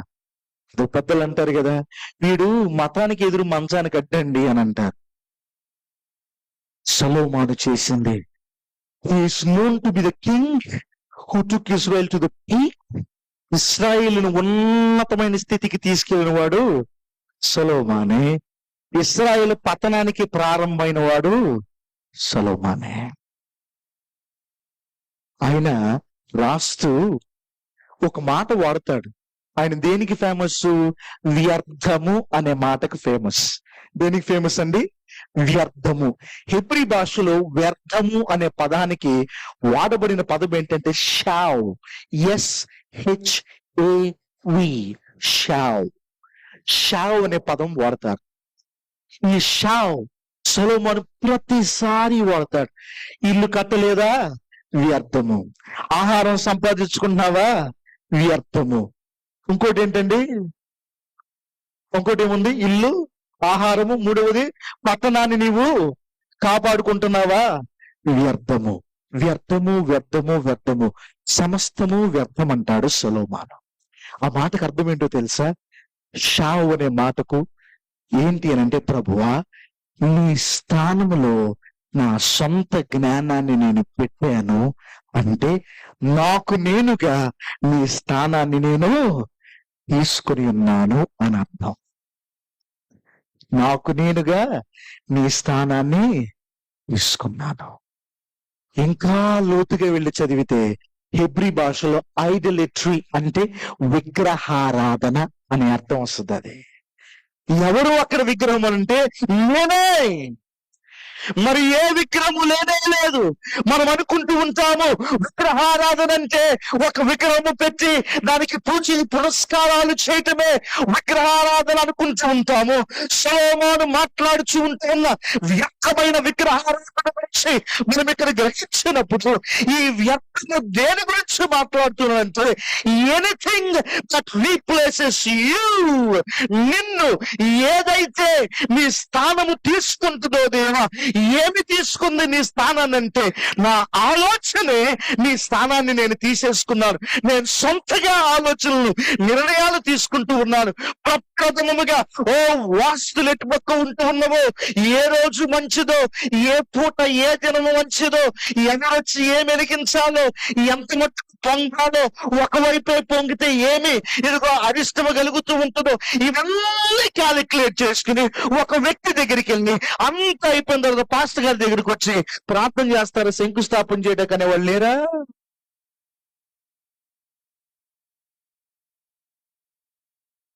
పెద్దలు అంటారు కదా, వీడు మతానికి ఎదురు మంచానికి అడ్డండి అని అంటారు. సొలొమోను చేసింది, he is known to be the king who took Israel to the peak. ఇశ్రాయేలును ఉన్నతమైన స్థితికి తీసుకెళ్లిన వాడు సొలొమోనే. ఇశ్రాయేలు పతనానికి ప్రారంభమైన వాడు సొలొమోనే. ఆయన రాస్తూ ఒక మాట వాడతాడు. ఆయన దేనికి ఫేమస్? వ్యర్థము అనే మాటకు ఫేమస్. దేనికి ఫేమస్ అండి? వ్యర్థము. హెబ్రీ భాషలో వ్యర్థము అనే పదానికి వాడబడిన పదం ఏంటంటే షావ్. SHAV, షావ్. షావ్ అనే పదం వాడతారు. ఈ షావ్ సొలొమోను ప్రతిసారి వాడతాడు. ఇల్లు కట్టలేదా? వ్యర్థము. ఆహారం సంపాదించుకుంటున్నావా? వ్యర్థము. ఇంకోటి ఏంటండి? ఇంకోటి ఏముంది? ఇల్లు, ఆహారము. మూడవది పట్టణాన్ని నీవు కాపాడుకుంటున్నావా? వ్యర్థము. వ్యర్థము, వ్యర్థము, వ్యర్థము, సమస్తము వ్యర్థం అంటాడు సొలొమోను. ఆ మాటకు అర్థం ఏంటో తెలుసా? షావ్ అనే మాటకు ఏంటి అని అంటే, ప్రభువా నీ స్థానములో నా సొంత జ్ఞానాన్ని నేను పెట్టాను అంటే నాకు నేనుగా నీ స్థానాన్ని నేను తీసుకుని ఉన్నాను అని అర్థం. నాకు నేనుగా నీ స్థానాన్ని తీసుకున్నాను. ఇంకా లోతుగా వెళ్ళి చదివితే హెబ్రీ భాషలో ఐడలిటరీ అంటే విగ్రహారాధన అనే అర్థం వస్తుంది. అది ఎవరు అక్కడ విగ్రహం అంటే నేనే. మరి ఏ విగ్రహము లేనే లేదు. మనం అనుకుంటూ ఉంటాము విగ్రహారాధన అంటే ఒక విగ్రహము పెట్టి దానికి పూజ పురస్కారాలు చేయటమే విగ్రహారాధన అనుకుంటూ ఉంటాము. సొలొమోను మాట్లాడుతూ ఉంటున్న వ్యర్థమైన విగ్రహారాధన గురించి మనం ఇక్కడ గ్రహించినప్పుడు ఈ వ్యర్థము దేని గురించి మాట్లాడుతున్నానంటే ఎనీథింగ్ దట్ రీప్లేసెస్ యూ. నిన్ను ఏదైతే నీ స్థానము తీసుకుంటుందో దేవా, ఏమి తీసుకుంది నీ స్థానాన్ని అంటే నా ఆలోచనే నీ స్థానాన్ని నేను తీసేసుకున్నాను. నేను సొంతగా ఆలోచనలు నిర్ణయాలు తీసుకుంటూ ఉన్నాను. ప్రప్రథమముగా వాస్తులు ఎటు పక్క ఉంటూ ఉన్నవో, ఏ రోజు మంచిదో, ఏ పూట ఏ దినము మంచిదో, ఎవరొచ్చి ఏం వెలిగించాలో, ఎంత మట్టుకు పొంగాలో, ఒకవైపే పొంగితే ఏమి ఇదిగో అరిష్టము కలుగుతూ ఉంటుందో, ఇవన్నీ క్యాలిక్యులేట్ చేసుకుని ఒక వ్యక్తి దగ్గరికి వెళ్ళి అంత అయిపోయిన తర్వాత పాస్టర్ గారి దగ్గరికి వచ్చి ప్రార్థన చేస్తారా, శంకుస్థాపన చేయడానికి అనేవాళ్ళు లేరా?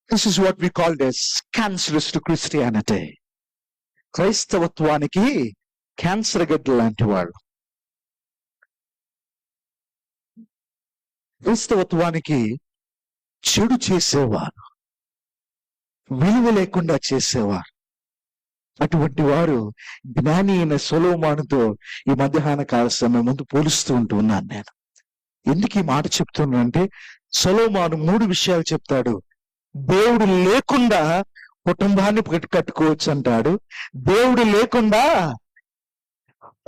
This is what we call as cancerous to Christianity. క్రైస్తవత్వానికి క్యాన్సర్ గడ్డ లాంటి వాళ్ళు. క్రైస్తవత్వానికి చెడు చేసేవారు, విలువ లేకుండా చేసేవారు. అటువంటి వారు జ్ఞాని అయిన సొలొమోనుతో ఈ మధ్యాహ్న కాల సమయం ముందు పోలుస్తూ ఉంటూ ఉన్నాను నేను. ఎందుకు ఈ మాట చెప్తున్నానంటే, సొలొమోను 3 విషయాలు చెప్తాడు. దేవుడు లేకుండా కుటుంబాన్ని కట్టుకోవచ్చు అంటాడు. దేవుడు లేకుండా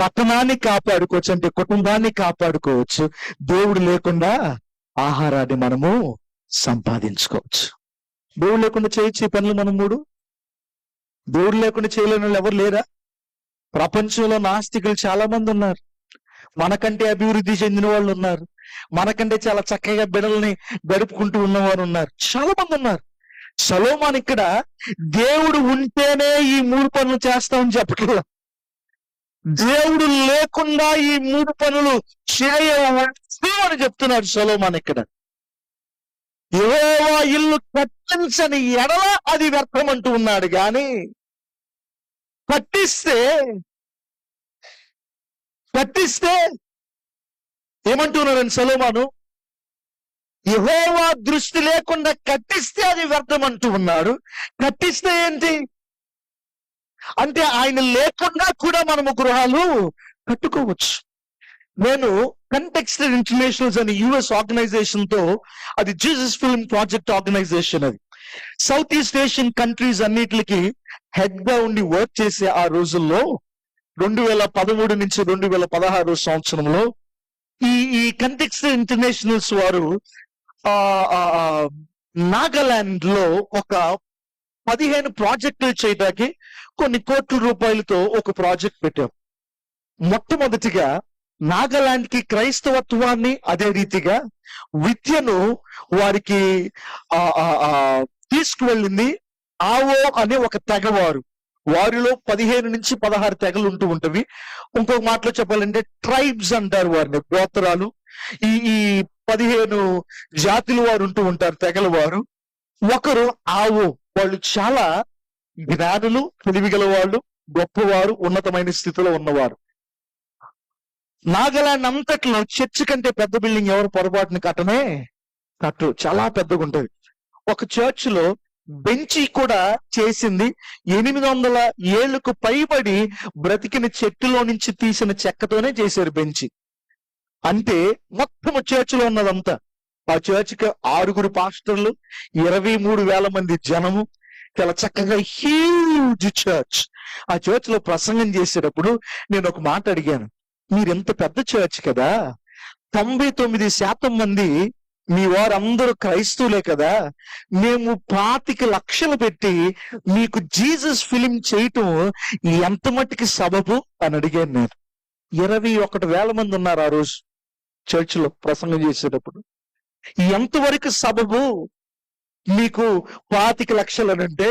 పట్టణాన్ని కాపాడుకోవచ్చు అంటే కుటుంబాన్ని కాపాడుకోవచ్చు. దేవుడు లేకుండా ఆహారాన్ని మనము సంపాదించుకోవచ్చు. దేవుడు లేకుండా చేయొచ్చు పనులు మనం 3. దేవుడు లేకుండా చేయలేని వాళ్ళు ఎవరు లేరా? ప్రపంచంలో నాస్తికులు చాలా మంది ఉన్నారు. మనకంటే అభివృద్ధి చెందిన వాళ్ళు ఉన్నారు. మనకంటే చాలా చక్కగా బిడల్ని గడుపుకుంటూ ఉన్నవారు ఉన్నారు. చాలా మంది ఉన్నారు. సొలొమోను ఇక్కడ దేవుడు ఉంటేనే ఈ 3 పనులు చేస్తామని చెప్పట్లేదు. దేవుడు లేకుండా ఈ 3 పనులు చేయవచ్చు అని చెప్తున్నాడు సొలొమోను ఇక్కడ. యెహోవా ఇల్లు కట్టించని ఎడల అది వ్యర్థం అంటూ ఉన్నాడు. కానీ కట్టిస్తే ఏమంటున్నాడు సొలొమోను? యెహోవా దృష్టి లేకుండా కట్టిస్తే అది వ్యర్థం అంటూ ఉన్నాడు. కట్టిస్తే ఏంటి అంటే ఆయన లేకుండా కూడా మనము గృహాలు కట్టుకోవచ్చు. నేను కంటెక్స్ట్ ఇంటర్నేషనల్స్ అనే యుఎస్ ఆర్గనైజేషన్ తో, అది జీసస్ ఫిల్మ్ ప్రాజెక్ట్ ఆర్గనైజేషన్, అది సౌత్ ఈస్ట్ ఏషియన్ కంట్రీస్ అన్నిటికి హెడ్ గా ఉండి వర్క్ చేసే ఆ రోజుల్లో 2013 నుంచి 2016 సంవత్సరంలో ఈ కంటెక్స్ట్ ఇంటర్నేషనల్స్ వారు నాగాలాండ్ లో ఒక 15 ప్రాజెక్టులు చేయడానికి కొన్ని కోట్ల రూపాయలతో ఒక ప్రాజెక్ట్ పెట్టాం. మొట్టమొదటిగా నాగాలాండ్ కి క్రైస్తవత్వాన్ని, అదే రీతిగా విద్యను వారికి తీసుకువెళ్ళింది ఆవో అనే ఒక తెగవారు. వారిలో 15 నుంచి 16 తెగలు ఉంటూ ఉంటవి. ఇంకొక మాటలో చెప్పాలంటే ట్రైబ్స్ అంటారు వారిని, గోత్రాలు. ఈ 15 జాతులు వారు ఉంటూ ఉంటారు, తెగల వారు. ఒకరు ఆవో, వాళ్ళు చాలా జ్ఞానులు, తెలివిగల వాళ్ళు, గొప్పవారు, ఉన్నతమైన స్థితిలో ఉన్నవారు. నాగాలాండ్ అంతట్లో చర్చ్ కంటే పెద్ద బిల్డింగ్ ఎవరు పొరపాటుని కట్టరు, చాలా పెద్దగా ఉంటది. ఒక చర్చ్ లో బెంచి కూడా చేసింది 800 ఏళ్లకు పైబడి బ్రతికిన చెట్టులో నుంచి తీసిన చెక్కతోనే చేశారు బెంచి. అంటే మొత్తం చర్చిలో ఉన్నదంతా. ఆ చర్చికి 6 పాస్టర్లు, 23,000 మంది జనము, చాలా చక్కగా హ్యూజ్ చర్చ్. ఆ చర్చ్ లో ప్రసంగం చేసేటప్పుడు నేను ఒక మాట అడిగాను, మీరెంత పెద్ద చర్చ్ కదా, 99% మంది మీ వారందరూ క్రైస్తవులే కదా, మేము 25 లక్షలు పెట్టి మీకు జీసస్ ఫిలిం చేయటం ఎంత మట్టికి సబబు అని అడిగాను నేను. 21,000 మంది ఉన్నారు ఆ రోజు చర్చ్ లో ప్రసంగం చేసేటప్పుడు. ఎంతవరకు సబబు మీకు 25 లక్షలు అని అంటే,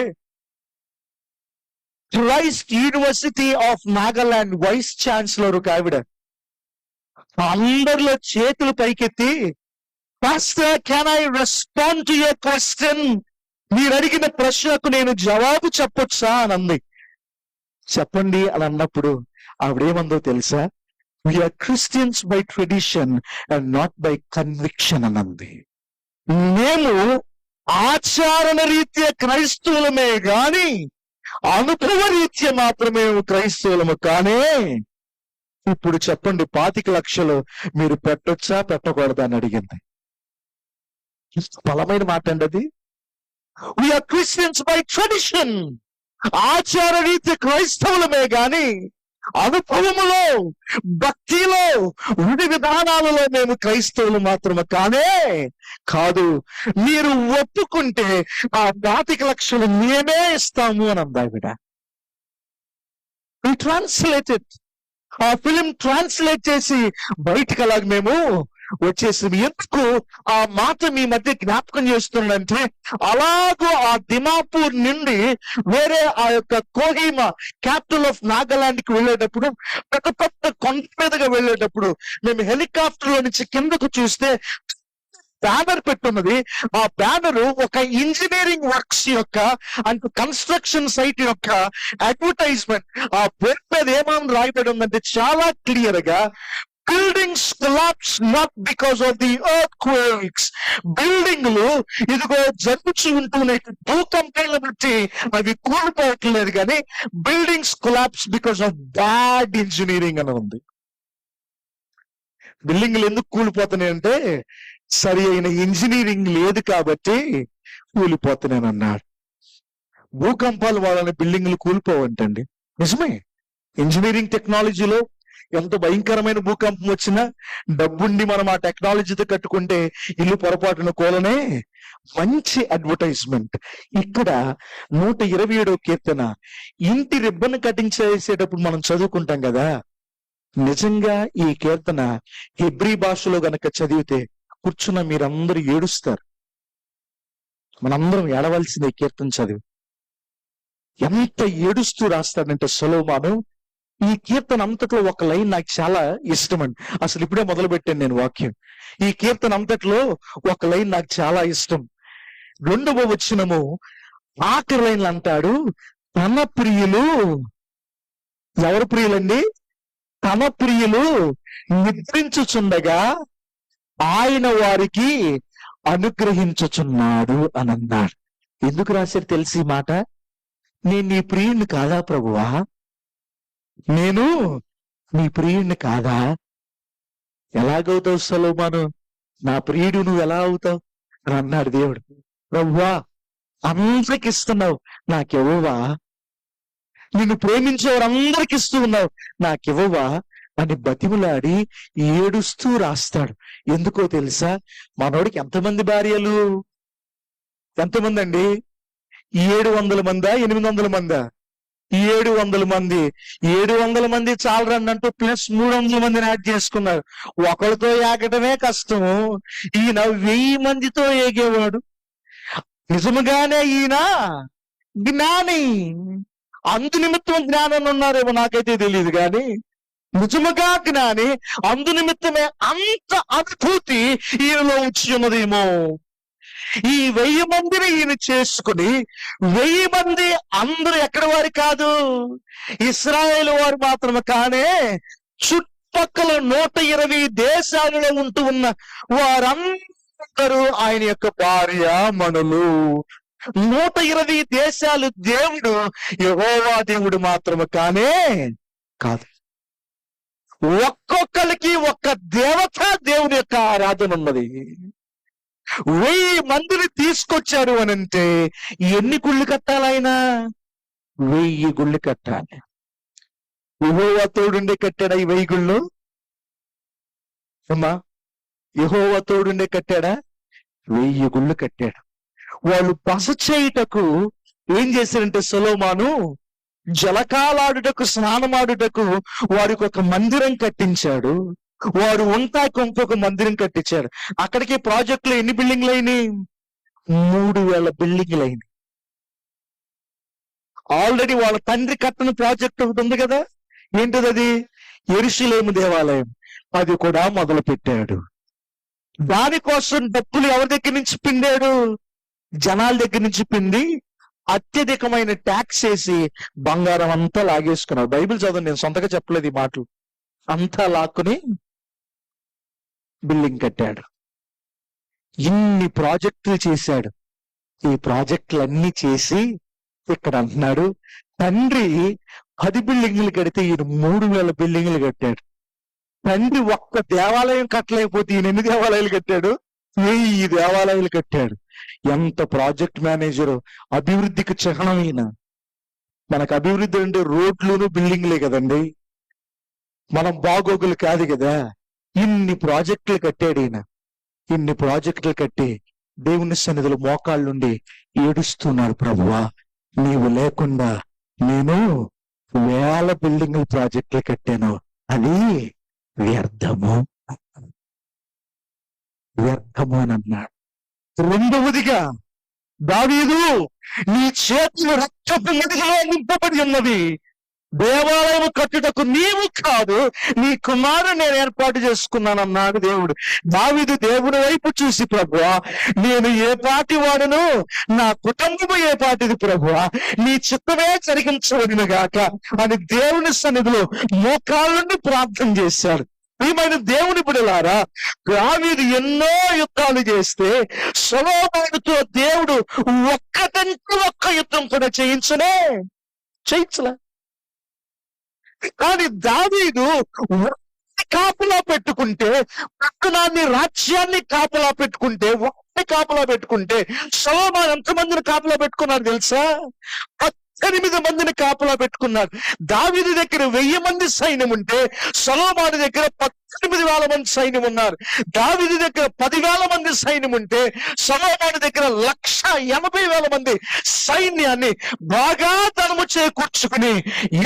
Christ University of Nagaland vice chancellor ఒక ఆవిడ అందరిలో చేతులు పైకెత్తి, pastor can I respond to your question, మీరు అడిగిన ప్రశ్నకు నేను జవాబు చెప్పొచ్చా అని అంది. చెప్పండి అని అన్నప్పుడు ఆవిడేమందో తెలుసా, we are Christians by tradition and not by conviction అని అంది. మేము ఆచరణ రీత్యా క్రైస్తవులమే గాని అనుభవ రీత్యా మాత్రమే క్రైస్తవులము కానే. ఇప్పుడు చెప్పండి, 25 లక్షలు మీరు పెట్టొచ్చా పెట్టకూడదా అని అడిగింది. బలమైన మాట అండి అది. వీఆర్ క్రిస్టియన్స్ బై ట్రెడిషన్, ఆచార రీతి క్రైస్తవులమే గాని అనుభవములో, భక్తిలో, విధి విధానాలలో మేము క్రైస్తవులు మాత్రమే కాదు. మీరు ఒప్పుకుంటే ఆ 25 లక్షలు మేమే ఇస్తాము అని అందావిడ. ట్రాన్స్లేటెడ్, ఆ ఫిలిం ట్రాన్స్లేట్ చేసి బయటకు అలాగ మేము వచ్చేసి, ఎందుకు ఆ మాట మీ మధ్య జ్ఞాపకం చేస్తుందంటే, అలాగూ ఆ దిమాపూర్ నుండి వేరే ఆ యొక్క కోహిమా క్యాపిటల్ ఆఫ్ నాగాలాండ్ కి వెళ్ళేటప్పుడు, పెద్ద పెద్ద కొండ మీదగా వెళ్ళేటప్పుడు మేము హెలికాప్టర్ లో నుంచి కిందకు చూస్తే బ్యానర్ పెట్టున్నది. ఆ బ్యానర్ ఒక ఇంజనీరింగ్ వర్క్స్ యొక్క అంటే కన్స్ట్రక్షన్ సైట్ యొక్క అడ్వర్టైజ్మెంట్. ఆ బోర్డు మీద ఏమని రాయబడి ఉందంటే చాలా క్లియర్ గా, buildings collapse not because of the earthquakes. బిల్డింగ్లు ఇదిగో జరుగుతూ ఉంటూనే భూకంపాలను బట్టి అవి కూలిపోవట్లేదు, కానీ buildings collapse because of bad engineering అని ఉంది. బిల్డింగ్లు ఎందుకు కూలిపోతున్నాయి అంటే సరి అయిన ఇంజనీరింగ్ లేదు కాబట్టి కూలిపోతున్నాను అన్నాడు. భూకంపాలు వాళ్ళని బిల్డింగ్లు కూలిపోవంటండి, నిజమే. ఇంజనీరింగ్ టెక్నాలజీలో ఎంత భయంకరమైన భూకంపం వచ్చినా డబ్బుండి మనం ఆ టెక్నాలజీతో కట్టుకుంటే ఇల్లు పొరపాటున కూలనే. మంచి అడ్వర్టైజ్మెంట్. ఇక్కడ 127వ కీర్తన ఇంటి రిబ్బన్ కటింగ్ చేసేటప్పుడు మనం చదువుకుంటాం కదా. నిజంగా ఈ కీర్తన హెబ్రీ భాషలో గనక చదివితే కూర్చున్న మీరందరూ ఏడుస్తారు. మనందరం ఏడవలసిన ఈ కీర్తన చదివి. ఎంత ఏడుస్తూ రాస్తాడంటే సొలొమోను. ఈ కీర్తన అంతట్లో ఒక లైన్ నాకు చాలా ఇష్టం అండి. అసలు ఇప్పుడే మొదలు పెట్టాను నేను వాక్యం. ఈ కీర్తన అంతట్లో ఒక లైన్ నాకు చాలా ఇష్టం. 2వ వచనము ఆఖరి లైన్లు అంటాడు, తన ప్రియులు, ఎవరు ప్రియులండి? తన ప్రియులు నిద్రించుచుండగా ఆయన వారికి అనుగ్రహించుచున్నాడు అని అన్నాడు. ఎందుకు రాశారు తెలిసి మాట? నేను నీ ప్రియుణ్ణి కాదా ప్రభువా? నేను నీ ప్రియుణ్ణి కాదా? ఎలాగవుతావు సొలొమోను? నా ప్రియుడు నువ్వు ఎలా అవుతావు అని అన్నాడు దేవుడు. ప్రభువా, అందరికి ఇస్తున్నావు, నాకివ్వవా? నిన్ను ప్రేమించేవారందరికి ఇస్తూ ఉన్నావు, నాకివ్వవా అని బతిములాడి ఏడుస్తూ రాస్తాడు. ఎందుకో తెలుసా? మనోడికి ఎంతమంది భార్యలు? ఎంతమంది అండి? 700 మందా 800 మందా? 700 మంది. 700 మంది చాలరండి అంటూ ప్లస్ 300 మందిని యాడ్ చేసుకున్నారు. ఒకరితో ఏగటమే కష్టము, ఈయన 1000 మందితో ఏగేవాడు. నిజముగానే ఈయన జ్ఞాని. అందు నిమిత్తం జ్ఞానం ఉన్నారేమో నాకైతే తెలియదు, కానీ నిజముగా జ్ఞాని. అందు నిమిత్తమే అంత అనుభూతి ఈయనలో వచ్చి ఉన్నదేమో. ఈ 1000 మందిని ఈయన చేసుకుని, 1000 మంది అందరూ ఎక్కడి వారి కాదు, ఇశ్రాయేలు వారు మాత్రమే కానే చుట్టుపక్కల 120 దేశాలలో ఉంటూ ఉన్న వారందరూ ఆయన యొక్క భార్యామణులు. 120 దేశాలు దేవుడు, యెహోవా దేవుడు మాత్రమే కానే కాదు. ఒక్కొక్కరికి ఒక్క దేవత దేవుని యొక్క ఆరాధన ఉన్నది. 1000 మందిని తీసుకొచ్చారు అనంటే ఎన్ని గుళ్ళు కట్టాలి ఆయన? 1000 గుళ్ళు కట్టాలి. యెహోవా తోడుండే కట్టాడా ఈ 1000 గుళ్ళు? అమ్మా, యెహోవా తోడుండే కట్టాడా? 1000 గుళ్ళు కట్టాడు. వాళ్ళు బస చేయుటకు ఏం చేశారంటే, సొలొమోను జలకాలాడుటకు, స్నానమాడుటకు వారికి ఒక మందిరం కట్టించాడు. వారు ఉంటాకి ఇంకొక మందిరం కట్టించారు. అక్కడికి ప్రాజెక్టులు ఎన్ని బిల్డింగ్లు అయినాయి? 3000 బిల్డింగ్లు అయినాయి. ఆల్రెడీ వాళ్ళ తండ్రి కట్టిన ప్రాజెక్ట్ ఒకటి ఉంది కదా, ఏంటిది అది? యెరూషలేము దేవాలయం. అది కూడా మొదలు పెట్టాడు. దానికోసం డబ్బులు ఎవరి దగ్గర నుంచి పిండాడు? జనాల దగ్గర నుంచి పిండి అత్యధికమైన ట్యాక్స్ వేసి బంగారం అంతా లాగేసుకున్నాడు. బైబిల్ చదవండి, నేను సొంతగా చెప్పలేదు ఈ మాటలు. అంతా లాక్కుని బిల్డింగ్ కట్టాడు. ఇన్ని ప్రాజెక్టులు చేశాడు. ఈ ప్రాజెక్టులన్నీ చేసి ఇక్కడ అంటున్నాడు, తండ్రి 10 బిల్డింగ్లు కడితే ఈయన 3000 బిల్డింగ్లు కట్టాడు. తండ్రి ఒక్క దేవాలయం కట్టలేకపోతే ఈయన ఎన్ని దేవాలయాలు కట్టాడు? 1000 దేవాలయాలు కట్టాడు. ఎంత ప్రాజెక్ట్ మేనేజరు, అభివృద్ధికి చిహ్నం ఈయన. మనకు అభివృద్ధి అంటే రోడ్లును బిల్డింగ్లే కదండి, మనం బాగోగులు కాదు కదా. ఇన్ని ప్రాజెక్టులు కట్టాడు ఈయన. ఇన్ని ప్రాజెక్టులు కట్టి దేవుని సన్నిధిలో మోకాళ్ళుండి ఏడుస్తున్నాడు, ప్రభువా నీవు లేకుండా నేను 1000 బిల్డింగులు ప్రాజెక్టులు కట్టాను, అది వ్యర్థము వ్యర్థము అని అన్నాడు. రెండవదిగా, దావీదు నీ చేతులు రక్తపు నదిలో నింపబడి ఉన్నది, దేవాలయం కట్టుటకు నీవు కాదు నీ కుమారుని నేను ఏర్పాటు చేసుకున్నానన్నాడు దేవుడు. దావీదు దేవుని వైపు చూసి, ప్రభువా నేను ఏ పాటి వాడును, నా కుటుంబము ఏ పాటిది ప్రభువా, నీ చిత్తమే జరిగించబడిన గాక అని దేవుని సన్నిధిలో మోకాళ్ళను ప్రార్థన చేశాడు. ప్రియమైన దేవుని బిడ్డలారా, దావీదు ఎన్నో యుద్ధాలు చేస్తే సొలొమోనుతో దేవుడు ఒక్కటంటే ఒక్క యుద్ధం కూడా చేయించలే. కానీ దావీదు కాపులా పెట్టుకుంటే, పట్టణాన్ని రాజ్యాన్ని కాపులా పెట్టుకుంటే, ఒక్కటి కాపులా పెట్టుకుంటే సొలొమోను ఎంతమందిని కాపులా పెట్టుకున్నాడు తెలుసా? 18 మందిని కాపులా పెట్టుకున్నాడు. దావీదు దగ్గర 1000 మంది సైన్యం ఉంటే సొలొమోను దగ్గర 18,000 మంది సైన్యం ఉన్నారు. దావీదు దగ్గర 10,000 మంది సైన్యం ఉంటే సొలొమోను దగ్గర 1,80,000 మంది సైన్యాన్ని బాగా ధనము చేకూర్చుకుని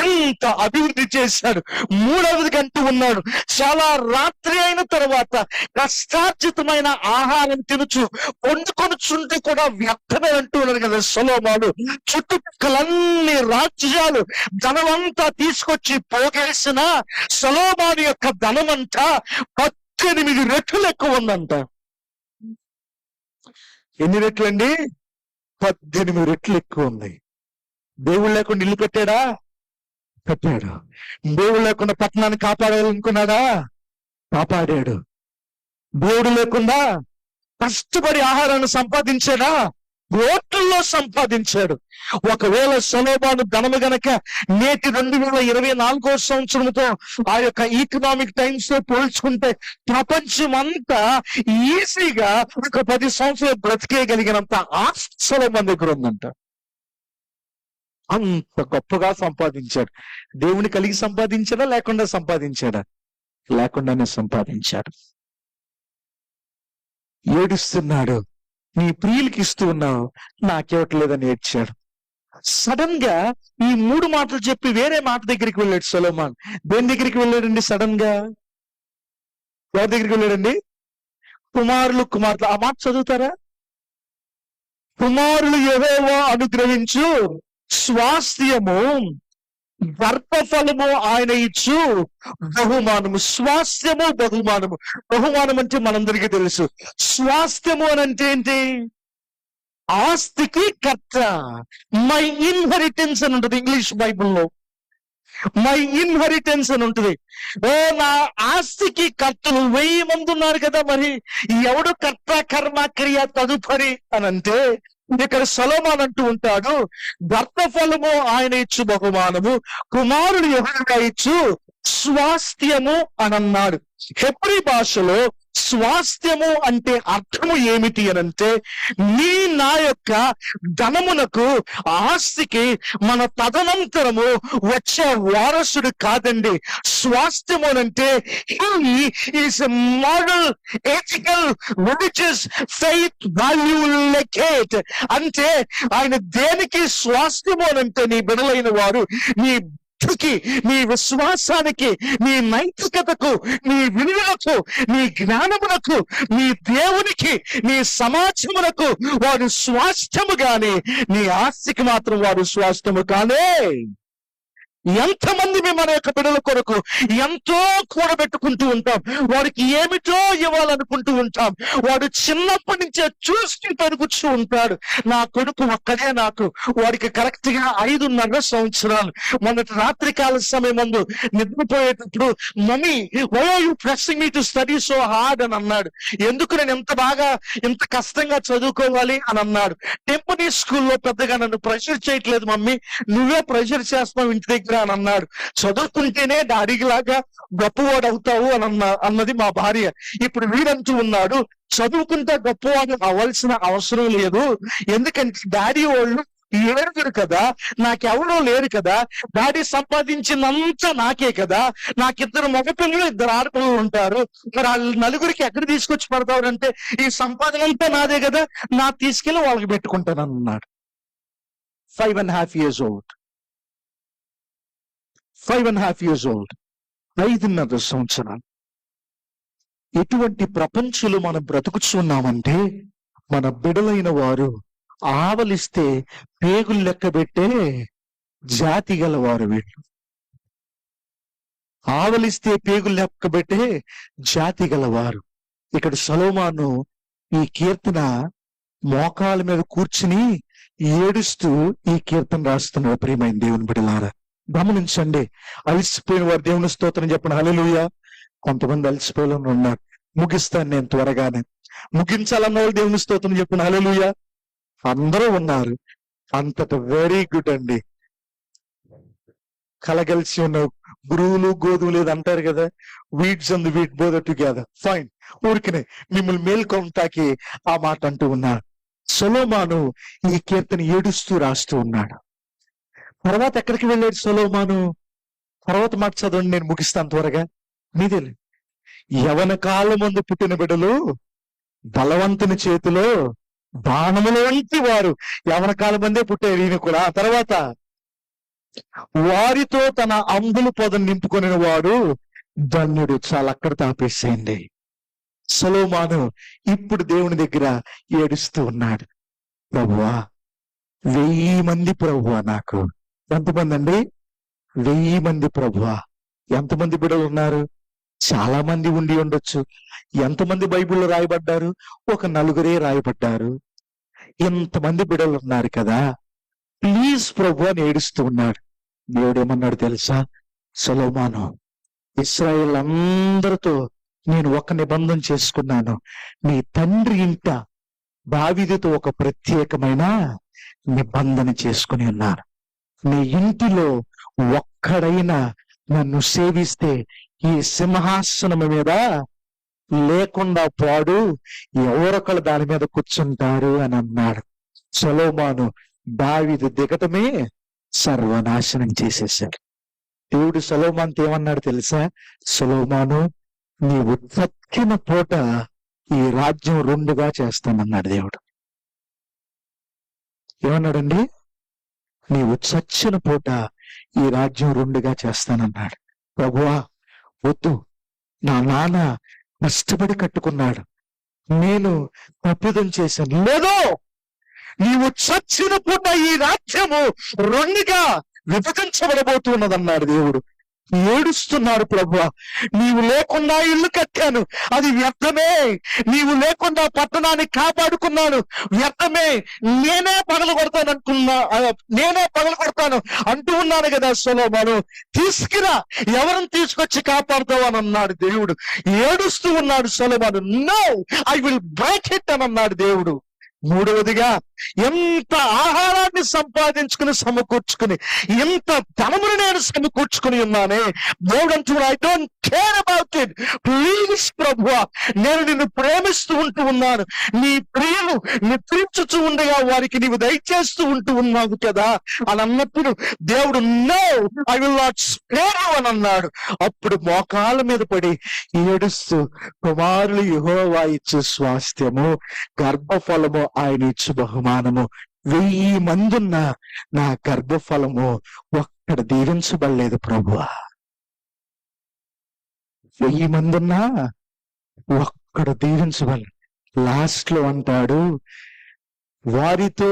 ఎంత అభివృద్ధి చేశాడు. మూడవది కంటూ ఉన్నాడు, చాలా రాత్రి అయిన తర్వాత కష్టార్జితమైన ఆహారం తినుచు వండుకొనుచుంటే కూడా వ్యర్థమే అంటూ ఉన్నాడు కదా సొలొమోను. చుట్టుపక్కలన్నీ రాజ్యాలు ధనమంతా తీసుకొచ్చి పోగేసిన సొలొమోను యొక్క ధనమంతా 18 రెట్లు ఎక్కువ ఉందంట. ఎన్ని రెట్లండి? 18 రెట్లు ఎక్కువ ఉంది. దేవుడు లేకుండా ఇల్లు కట్టాడా? కట్టాడు. దేవుడు లేకుండా పట్టణాన్ని కాపాడాలనుకున్నాడా? కాపాడాడు. దేవుడు లేకుండా కష్టపడి ఆహారాన్ని సంపాదించాడా? కోట్లలో సంపాదించాడు. ఒకవేళ సొలొమోను ధనము గనక నేటి 2024 సంవత్సరంతో ఆ యొక్క ఈకనామిక్ టైమ్స్ తో పోల్చుకుంటే ప్రపంచం అంతా ఈజీగా ఒక 10 సంవత్సరాలు బ్రతికేయగలిగినంత ఆస్తి సొలొమోను దగ్గర ఉందంట. అంత గొప్పగా సంపాదించాడు. దేవుని కలిగి సంపాదించాడా? లేకుండా సంపాదించాడా? లేకుండానే సంపాదించాడు. ఏడుస్తున్నాడు, నీ ప్రియులకి ఇస్తూ ఉన్నావు, నాకివ్వట్లేదని ఏడ్చాడు. సడన్ గా ఈ 3 మాటలు చెప్పి వేరే మాట దగ్గరికి వెళ్ళాడు సొలొమోన్. దేని దగ్గరికి వెళ్ళాడండి సడన్ గా? ఎవరి దగ్గరికి వెళ్ళాడండి? కుమారులు కుమార్తెలు. ఆ మాట చదువుతారా? కుమారులు యెహోవా అనుగ్రహించు స్వాస్థ్యము, గర్భఫలము ఆయన ఇచ్చు బహుమానము. స్వాస్థ్యము, బహుమానము. బహుమానం అంటే మనందరికీ తెలుసు. స్వాస్థ్యము అని అంటే ఏంటి? ఆస్తికి కర్త. మై ఇన్హెరిటెన్స్ అని ఉంటుంది ఇంగ్లీష్ బైబుల్లో. మై ఇన్హెరిటెన్స్ అని ఉంటుంది. ఓ నా ఆస్తికి కర్తలు 1000 మంది ఉన్నారు కదా, మరి ఎవడు కర్త కర్మ క్రియ తదుపరి అని అంటే ఇక్కడ సొలొమోను అంటూ ఉంటాడు, గర్భఫలము ఆయన ఇచ్చు బహుమానము, కుమారుడు యెహోవా ఇచ్చు స్వాస్థ్యము అని అన్నాడు. హెబ్రీ భాషలో స్వాస్థ్యము అంటే అర్థము ఏమిటి అనంటే, నీ నా యొక్క ధనమునకు, ఆస్తికి మన తదనంతరము వచ్చే వారసుడు కాదండి. స్వాస్థ్యము అనంటే is moral, ethical, religious, faith, value లెకేట్. అంటే ఆయన దేనికి స్వాస్థ్యము అనంటే నీ బిడ్డలైన వారు నీ నీ విశ్వాసానికి, నీ నైతికతకు, నీ విలువలకు, నీ జ్ఞానమునకు, నీ దేవునికి, నీ సమాజమునకు వారు స్వాస్థ్యము గాని నీ ఆస్తికి మాత్రం వారు స్వాస్థ్యము కానే. ఎంతమంది మేము మన యొక్క బిడ్డల కొరకు ఎంతో కూడబెట్టుకుంటూ ఉంటాం, వారికి ఏమిటో ఇవ్వాలనుకుంటూ ఉంటాం. వాడు చిన్నప్పటి నుంచే చూస్తూ పెరుగుతూ ఉంటాడు. నా కొడుకు ఒక్కడే నాకు, వాడికి కరెక్ట్ గా 5.5 సంవత్సరాలు. మొన్నటి రాత్రికాల సమయం ముందు నిద్రపోయేటప్పుడు, mummy why are you pressing me to study so hard అని అన్నాడు. ఎందుకు నేను ఇంత కష్టంగా చదువుకోవాలి అని అన్నాడు. టెంపనీ స్కూల్లో పెద్దగా నన్ను ప్రెషర్ చేయట్లేదు మమ్మీ, నువ్వే ప్రెషర్ చేస్తున్నావు ఇంటి దగ్గర అని అన్నాడు. చదువుకుంటేనే డాడీకి లాగా గొప్పవాడు అవుతావు అని అన్నది మా భార్య. ఇప్పుడు వీడంటూ ఉన్నాడు, చదువుకుంటే గొప్పవాడు అవ్వాల్సిన అవసరం లేదు, ఎందుకంటే డాడీ వాళ్ళు ఏడుగురు కదా, నాకెవరో లేరు కదా, డాడీ సంపాదించినంతా నాకే కదా, నాకిద్దరు మగపిల్లలు 2 ఆడపిల్లలు ఉంటారు, మరి వాళ్ళు నలుగురికి ఎక్కడ తీసుకొచ్చి పెడతారంటే ఈ సంపాదన అంతా నాదే కదా, నా తీసుకెళ్ళి వాళ్ళకి పెట్టుకుంటాను అన్నాడు. 5.5 years old. 5.5 years old. 5.5 సంవత్సరాలు. ఎటువంటి ప్రపంచంలో మనం బ్రతుకుతున్నామంటే, మన బిడలైన వారు ఆవలిస్తే పేగులు లెక్క పెట్టే జాతి గలవారు వీళ్ళు. ఆవలిస్తే పేగులు లెక్క పెట్టే జాతి గలవారు. ఇక్కడ సొలొమోను ఈ కీర్తన మోకాల మీద కూర్చుని ఏడుస్తూ ఈ కీర్తన రాస్తున్నాడు. ప్రియమైన దేవుని బిడ్డలారా గమనించండి. అలసిపోయిన వారు దేవుని స్తోత్రం చెప్పండి. హల్లెలూయా. కొంతమంది అలసిపోయిన ఉన్నారు. ముగిస్తాను నేను త్వరగానే. ముగించాలన్న వాళ్ళు దేవుని స్తోత్రం చెప్పండి. హల్లెలూయా. అందరూ ఉన్నారు. అంతట వెరీ గుడ్ అండి. కలగలిసి ఉన్న గురువులు గోధువు లేదు అంటారు కదా, weeds and wheat both together. Fine. ఊరికనే మిమ్మల్ని మేల్కొంటాకి ఆ మాట అంటూ ఉన్నారు. సొలొమోను ఈ కీర్తన ఏడుస్తూ రాస్తూ ఉన్నాడు. తర్వాత ఎక్కడికి వెళ్ళాడు సొలొమోను? తర్వాత మాట చదవండి, నేను ముగిస్తాను త్వరగా. మీదే యవన కాలం ముందు పుట్టిన బిడ్డలు బలవంతుని చేతిలో బాణముల వంటి వారు. యవన కాలం మందే పుట్టారు ఈయన కూడా. తర్వాత వారితో తన అంబులు పొదను నింపుకొనిన వాడు ధన్యుడు. చాలా అక్కడ తాపేసేయండి. సొలొమోను ఇప్పుడు దేవుని దగ్గర ఏడుస్తూ ఉన్నాడు. ప్రభువా 1000 మంది ప్రభువా, నాకు ఎంతమంది అండి? 1000 మంది ప్రభువా. ఎంతమంది బిడ్డలు ఉన్నారు? చాలా మంది ఉండి ఉండొచ్చు. ఎంతమంది బైబిల్లో రాయబడ్డారు? ఒక 4 రాయబడ్డారు. ఎంతమంది బిడ్డలు ఉన్నారు కదా, ప్లీజ్ ప్రభు అని ఏడుస్తూ ఉన్నాడు. దేవుడు ఏమన్నాడు తెలుసా? సొలొమోను, ఇశ్రాయేల్ అందరితో నేను ఒక నిబంధన చేసుకున్నాను. నీ తండ్రి ఇంట దావీదుతో ఒక ప్రత్యేకమైన నిబంధన చేసుకుని ఉన్నాను. నీ ఇంటిలో ఒక్కడైనా నన్ను సేవిస్తే ఈ సింహాసనం మీద లేకుండా పోడు, ఎవరొకరు దాని మీద కూర్చుంటారు అని అన్నాడు. సొలొమోను దావీదు దిగటమే సర్వనాశనం చేసేశాడు. దేవుడు సొలొమోనుతో ఏమన్నాడు తెలుసా? సొలొమోను, నీవు తక్కిన పూట ఈ రాజ్యం 2గా చేస్తానన్నాడు దేవుడు. ఏమన్నాడండి? నీవు చచ్చిన పూట ఈ రాజ్యం రెండుగా చేస్తానన్నాడు. ప్రభువా వద్దు, నా నాన్న కష్టపడి కట్టుకున్నాడు, నేను తప్పిదం చేశాను. లేదు, నీవు చచ్చిన పూట ఈ రాజ్యము రెండుగా విభజించబడబోతున్నదన్నాడు దేవుడు. ఏడుస్తున్నాడు ప్రభువా, నీవు లేకుండా ఇల్లు కట్టాను, అది వ్యర్థమే. నీవు లేకుండా పట్టణాన్ని కాపాడుకున్నాను, వ్యర్థమే. నేనే పగలగొడతాను అంటూ ఉన్నాను కదా సొలొమోను. తీసుకురా, ఎవరిని తీసుకొచ్చి కాపాడుతావు అని అన్నాడు దేవుడు. ఏడుస్తూ ఉన్నాడు సొలొమోను. No, I will break it అని అన్నాడు దేవుడు. మూడవదిగా, ఎంత ఆహారాన్ని సంపాదించుకుని సమకూర్చుకుని, ఎంత ధనమును నేను సమకూర్చుకుని ఉన్నానే, దేవుడు అంటున్నాడు, I don't care about it. Please ప్రభువా, నేను నిన్ను ప్రేమిస్తూ ఉంటూ ఉన్నాను, నీ ప్రియులు నిద్రించుతూ ఉండగా వారికి నీవు దయచేస్తూ ఉంటూ ఉన్నావు కదా అని అన్నప్పుడు దేవుడు no, I will not spare you అని అన్నాడు. అప్పుడు మోకాళ్ళ మీద పడి ఏడుస్తూ, కుమారులు యెహోవా ఇచ్చు స్వాస్థ్యము, గర్భఫలము ఆయన ఇచ్చు బహుమానము, 1000 మందున్న నా గర్భఫలము ఒక్కడ దీవించబడలేదు ప్రభువా. 1000 మందున్నా ఒక్కడ దీవించబడలేదు. లాస్ట్ లో అంటాడు, వారితో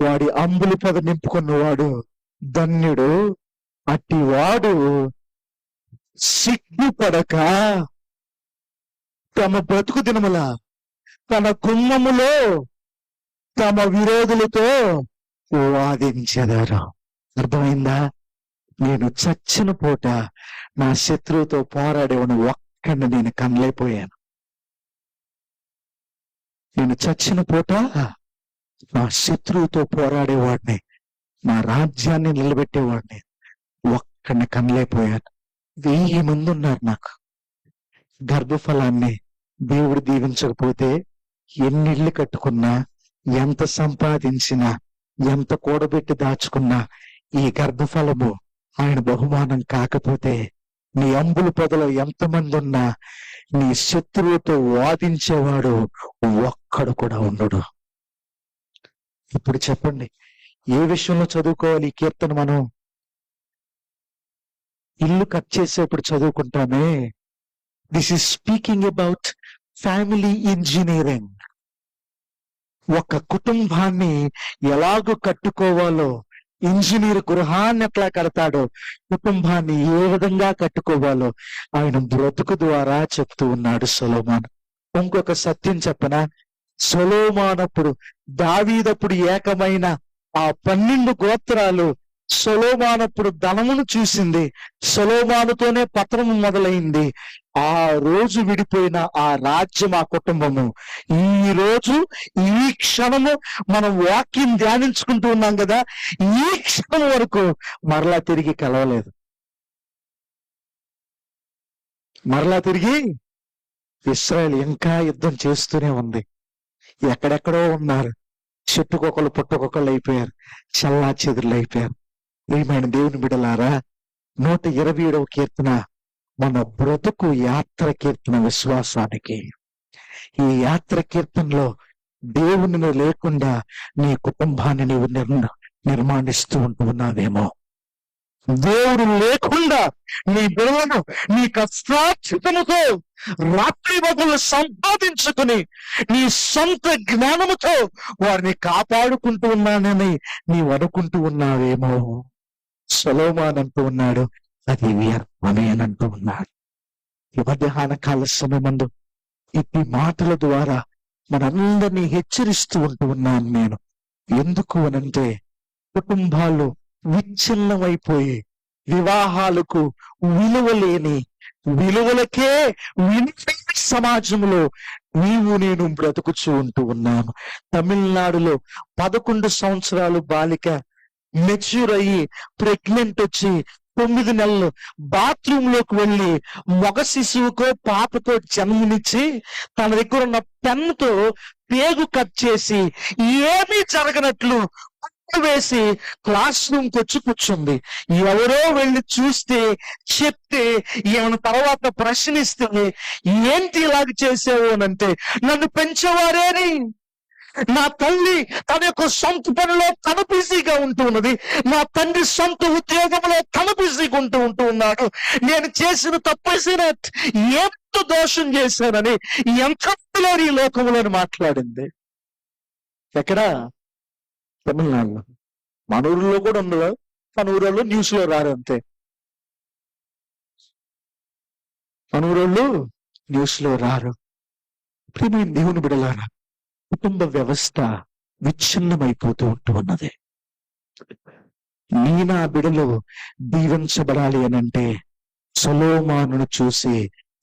వాడి అంబులు పొద నింపుకున్నవాడు ధన్యుడు, అట్టి వాడు సిగ్గుపడక తమ బ్రతుకు దినముల తన గుమ్మములో తమ విరోధులతో వాదించెదరు. అర్థమైందా? నేను చచ్చిన పూట నా శత్రువుతో పోరాడేవాడిని ఒక్కడిని నేను కనలేకపోయాను. నేను చచ్చిన పూట నా శత్రువుతో పోరాడేవాడిని, నా రాజ్యాన్ని నిలబెట్టేవాడిని ఒక్కడిని కనలేకపోయాను. 1000 మంది ఉన్నారు నాకు. గర్భఫలాన్ని దేవుడు దీవించకపోతే ఎన్ని ఇళ్ళు కట్టుకున్నా, ఎంత సంపాదించినా, ఎంత కూడబెట్టి దాచుకున్నా, ఈ గర్భఫలము ఆయన బహుమానం కాకపోతే, నీ అంబుల పొదలో ఎంతమంది ఉన్నా నీ శత్రువుతో వాదించేవాడు ఒక్కడు కూడా ఉండడు. ఇప్పుడు చెప్పండి, ఏ విషయంలో చదువుకోవాలి ఈ కీర్తన? మనం ఇల్లు కట్ చేసేప్పుడు చదువుకుంటామే. This is speaking about family engineering. ఒక కుటుంబాన్ని ఎలాగో కట్టుకోవాలో, ఇంజనీర్ గృహాన్ని ఎట్లా కడతాడో, కుటుంబాన్ని ఏ విధంగా కట్టుకోవాలో ఆయన బ్రతుకు ద్వారా చెప్తూ ఉన్నాడు సొలొమోను. ఇంకొక సత్యం చెప్పనా? సొలొమోనప్పుడు, దావీదప్పుడు ఏకమైన ఆ 12 గోత్రాలు సొలొమోనప్పుడు ధనమును చూసింది. సొలొమోనుతోనే పతనము మొదలైంది. ఆ రోజు విడిపోయిన ఆ రాజ్యం, ఆ కుటుంబము ఈ రోజు ఈ క్షణము మనం వాక్యం ధ్యానించుకుంటూ ఉన్నాం కదా, ఈ క్షణం వరకు మరలా తిరిగి కలవలేదు. మరలా తిరిగి ఇశ్రాయేల్ ఇంకా యుద్ధం చేస్తూనే ఉంది. ఎక్కడెక్కడో ఉన్నారు, చెట్టుకొకళ్ళు పుట్టుకొకళ్ళు అయిపోయారు, చల్లా చెదురులు అయిపోయారు. ప్రియమైన దేవుని బిడ్డలారా, 127వ కీర్తన మన బ్రతుకు యాత్ర కీర్తన విశ్వాసానికి. ఈ యాత్ర కీర్తనలో దేవుని లేకుండా నీ కుటుంబాన్ని నీవు నిర్మాణిస్తూ ఉంటూ ఉన్నావేమో. దేవుడు లేకుండా నీ బిడ్డలను నీ కష్టార్జితముతో రాత్రి పగలు సంపాదించుకుని నీ సొంత జ్ఞానముతో వారిని కాపాడుకుంటూ ఉన్నానని నీవు అనుకుంటూ ఉన్నావేమో. సొలొమోను అంటూ ఉన్నాడు, అది వ్యర్థమే అని అంటూ ఉన్నాడు. ఈ మధ్యాహ్న కాల సమయమందు ఇట్టి మాటల ద్వారా మనందరినీ హెచ్చరిస్తూ ఉంటూ ఉన్నాను నేను. ఎందుకు అనంటే, కుటుంబాలు విచ్ఛిన్నమైపోయి వివాహాలకు విలువలేని, విలువలకే విలువైన సమాజంలో నీవు నేను బ్రతుకుచూ ఉంటూ ఉన్నాను. తమిళనాడులో 11 సంవత్సరాలు బాలిక మెచ్యూర్ అయ్యి ప్రెగ్నెంట్ వచ్చి 9 నెలలు బాత్రూమ్ లోకి వెళ్ళి మగ శిశువుకో పాపకో జన్మనిచ్చి తన దగ్గర ఉన్న పెన్నుతో పేగు కట్ చేసి ఏమీ జరగనట్లు వేసి క్లాస్ రూమ్కి వచ్చి కూర్చుంది. ఎవరో వెళ్ళి చూస్తే, చెప్తే, ఏమైనా తర్వాత ప్రశ్నిస్తే, ఏంటి ఇలాగ చేసావు అనంటే, నన్ను పెంచేవారేని నా తల్లి తన యొక్క సొంత పనిలో తన బిజీగా ఉంటూ ఉన్నది. నా తండ్రి సొంత ఉద్యోగంలో తన బిజీగా ఉంటూ ఉన్నాడు. నేను చేసిన తప్పేసిన ఎంత దోషం చేశానని ఎంతలో ఈ లోకంలో మాట్లాడింది. ఎక్కడ? తమిళనాడులో. మన ఊరిలో కూడా ఉండదు, మన ఊరిలో న్యూస్ లో రారంతే. మన ఊరోళ్ళు న్యూస్ లో రారు. ప్రియమైన దేవుని బిడలారా, కుటుంబ వ్యవస్థ విచ్ఛిన్నమైపోతూ ఉన్నది. నా బిడలు దీవించబడాలి అనంటే సొలొమోనును చూసి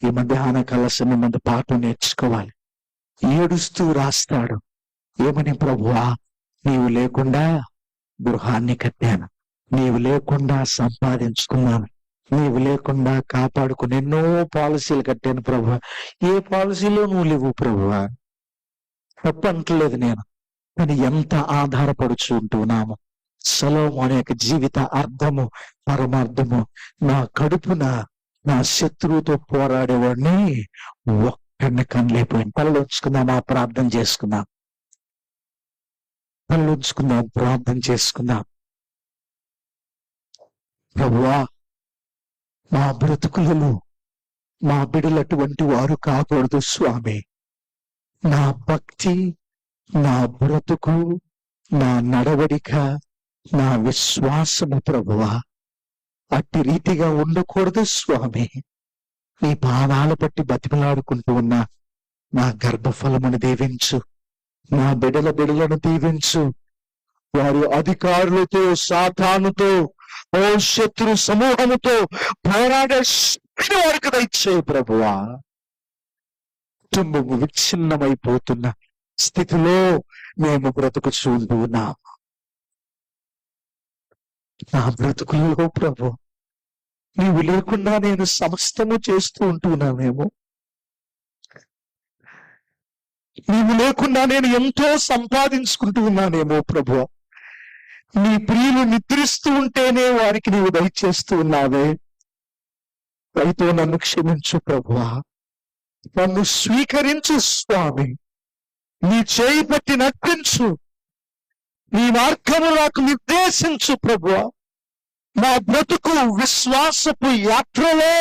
ఈ మధ్యాహ్న కలశం మంది పాఠం నేర్చుకోవాలి. ఏడుస్తూ రాస్తాడు, ఏమని? ప్రభువా, నీవు లేకుండా గృహాన్ని కట్టాను, నీవు లేకుండా సంపాదించుకున్నాను, నీవు లేకుండా కాపాడుకుని ఎన్నో పాలసీలు కట్టాను ప్రభువా. ఏ పాలసీలో నువ్వు లేవు ప్రభువా. తప్పు అంటలేదు నేను, కానీ ఎంత ఆధారపడుచు ఉంటున్నాము. సొలొమోను యొక్క జీవిత అర్థము పరమార్థము, నా కడుపున నా శత్రువుతో పోరాడేవాడిని ఒక్కడిని కనలేకపోయింది. తలలోంచుకుందాం, ఆ ప్రార్థన చేసుకుందాం. తలలోంచుకుందాం, ప్రార్థన చేసుకుందాం. ప్రభువా, మా బ్రతుకులలో మా బిడ్డలు అటువంటి వారు కాకూడదు స్వామి. నా భక్తి, నా బ్రతుకు, నా నడవడిక, నా విశ్వాసము ప్రభువా అట్టి రీతిగా ఉండకూడదు స్వామి. నీ పాదాల పట్టి బతిమలాడుకుంటూ ఉన్నా నా గర్భఫలమును దీవించు, నా బిడలను దీవించు. వారు అధికారులతో, సాతానుతో, ఓ శత్రు సమూహముతో పోరాడే శక్తి వారికి దయచేయి ప్రభువా. కుటుంబము విచ్ఛిన్నమైపోతున్న స్థితిలో మేము బ్రతుకుచూస్తూ ఉన్నాం. నా బ్రతుకులలో ప్రభు నీవు లేకుండా నేను సమస్తము చేస్తూ ఉంటున్నామేమో. నీవు లేకుండా నేను ఎంతో సంపాదించుకుంటూ ఉన్నానేమో ప్రభు. నీ ప్రియులు నిద్రిస్తూ ఉంటేనే వారికి నీవు దయచేస్తూ ఉన్నావే. అయితే నన్ను క్షమించు ప్రభువా, నన్ను స్వీకరించు స్వామి. నీ చేయి పట్టి నడిపించు, నీ మార్గము నాకు నిర్దేశించు ప్రభువా. మా బ్రతుకు విశ్వాసపు యాత్రలో,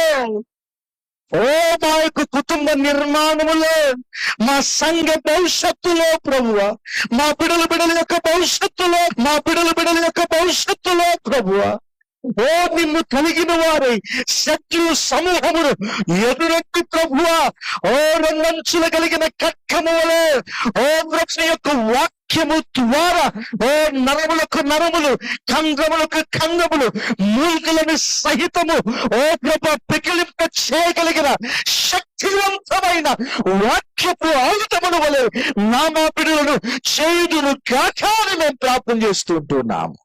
ఓ మా యొక్క కుటుంబ నిర్మాణములో, మా సంఘ భవిష్యత్తులో ప్రభువా, మా బిడల యొక్క భవిష్యత్తులో, మా బిడల యొక్క భవిష్యత్తులో ప్రభువా, ఓ నిన్ను కలిగిన వారి శత్రు సమూహమును ఎదురెత్తి ప్రభువా, ఓ రెండంచులు కలిగిన ఖడ్గము వలె, ఓ వృక్ష యొక్క వాక్యము ద్వారా, ఓ నరములకు నరములు, ఖండములకు ఖండములు, మూల్గులను సహితము ఓ ప్రభు పికిలింప చేయగలిగిన శక్తివంతమైన వాక్యపు ఆయుధముల వలె నా బిడ్డలను చేయుదును గాక అని మేము ప్రార్థన చేస్తూ ఉంటున్నాము.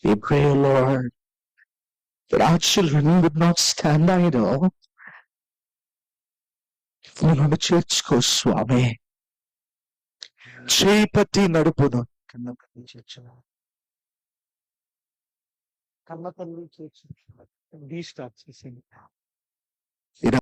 We pray, Lord, that our children would not stand idle. నన్ను చేర్చుకో స్వామి. చేపట్టి నడుపును. కన్న తల్లి చేర్చు.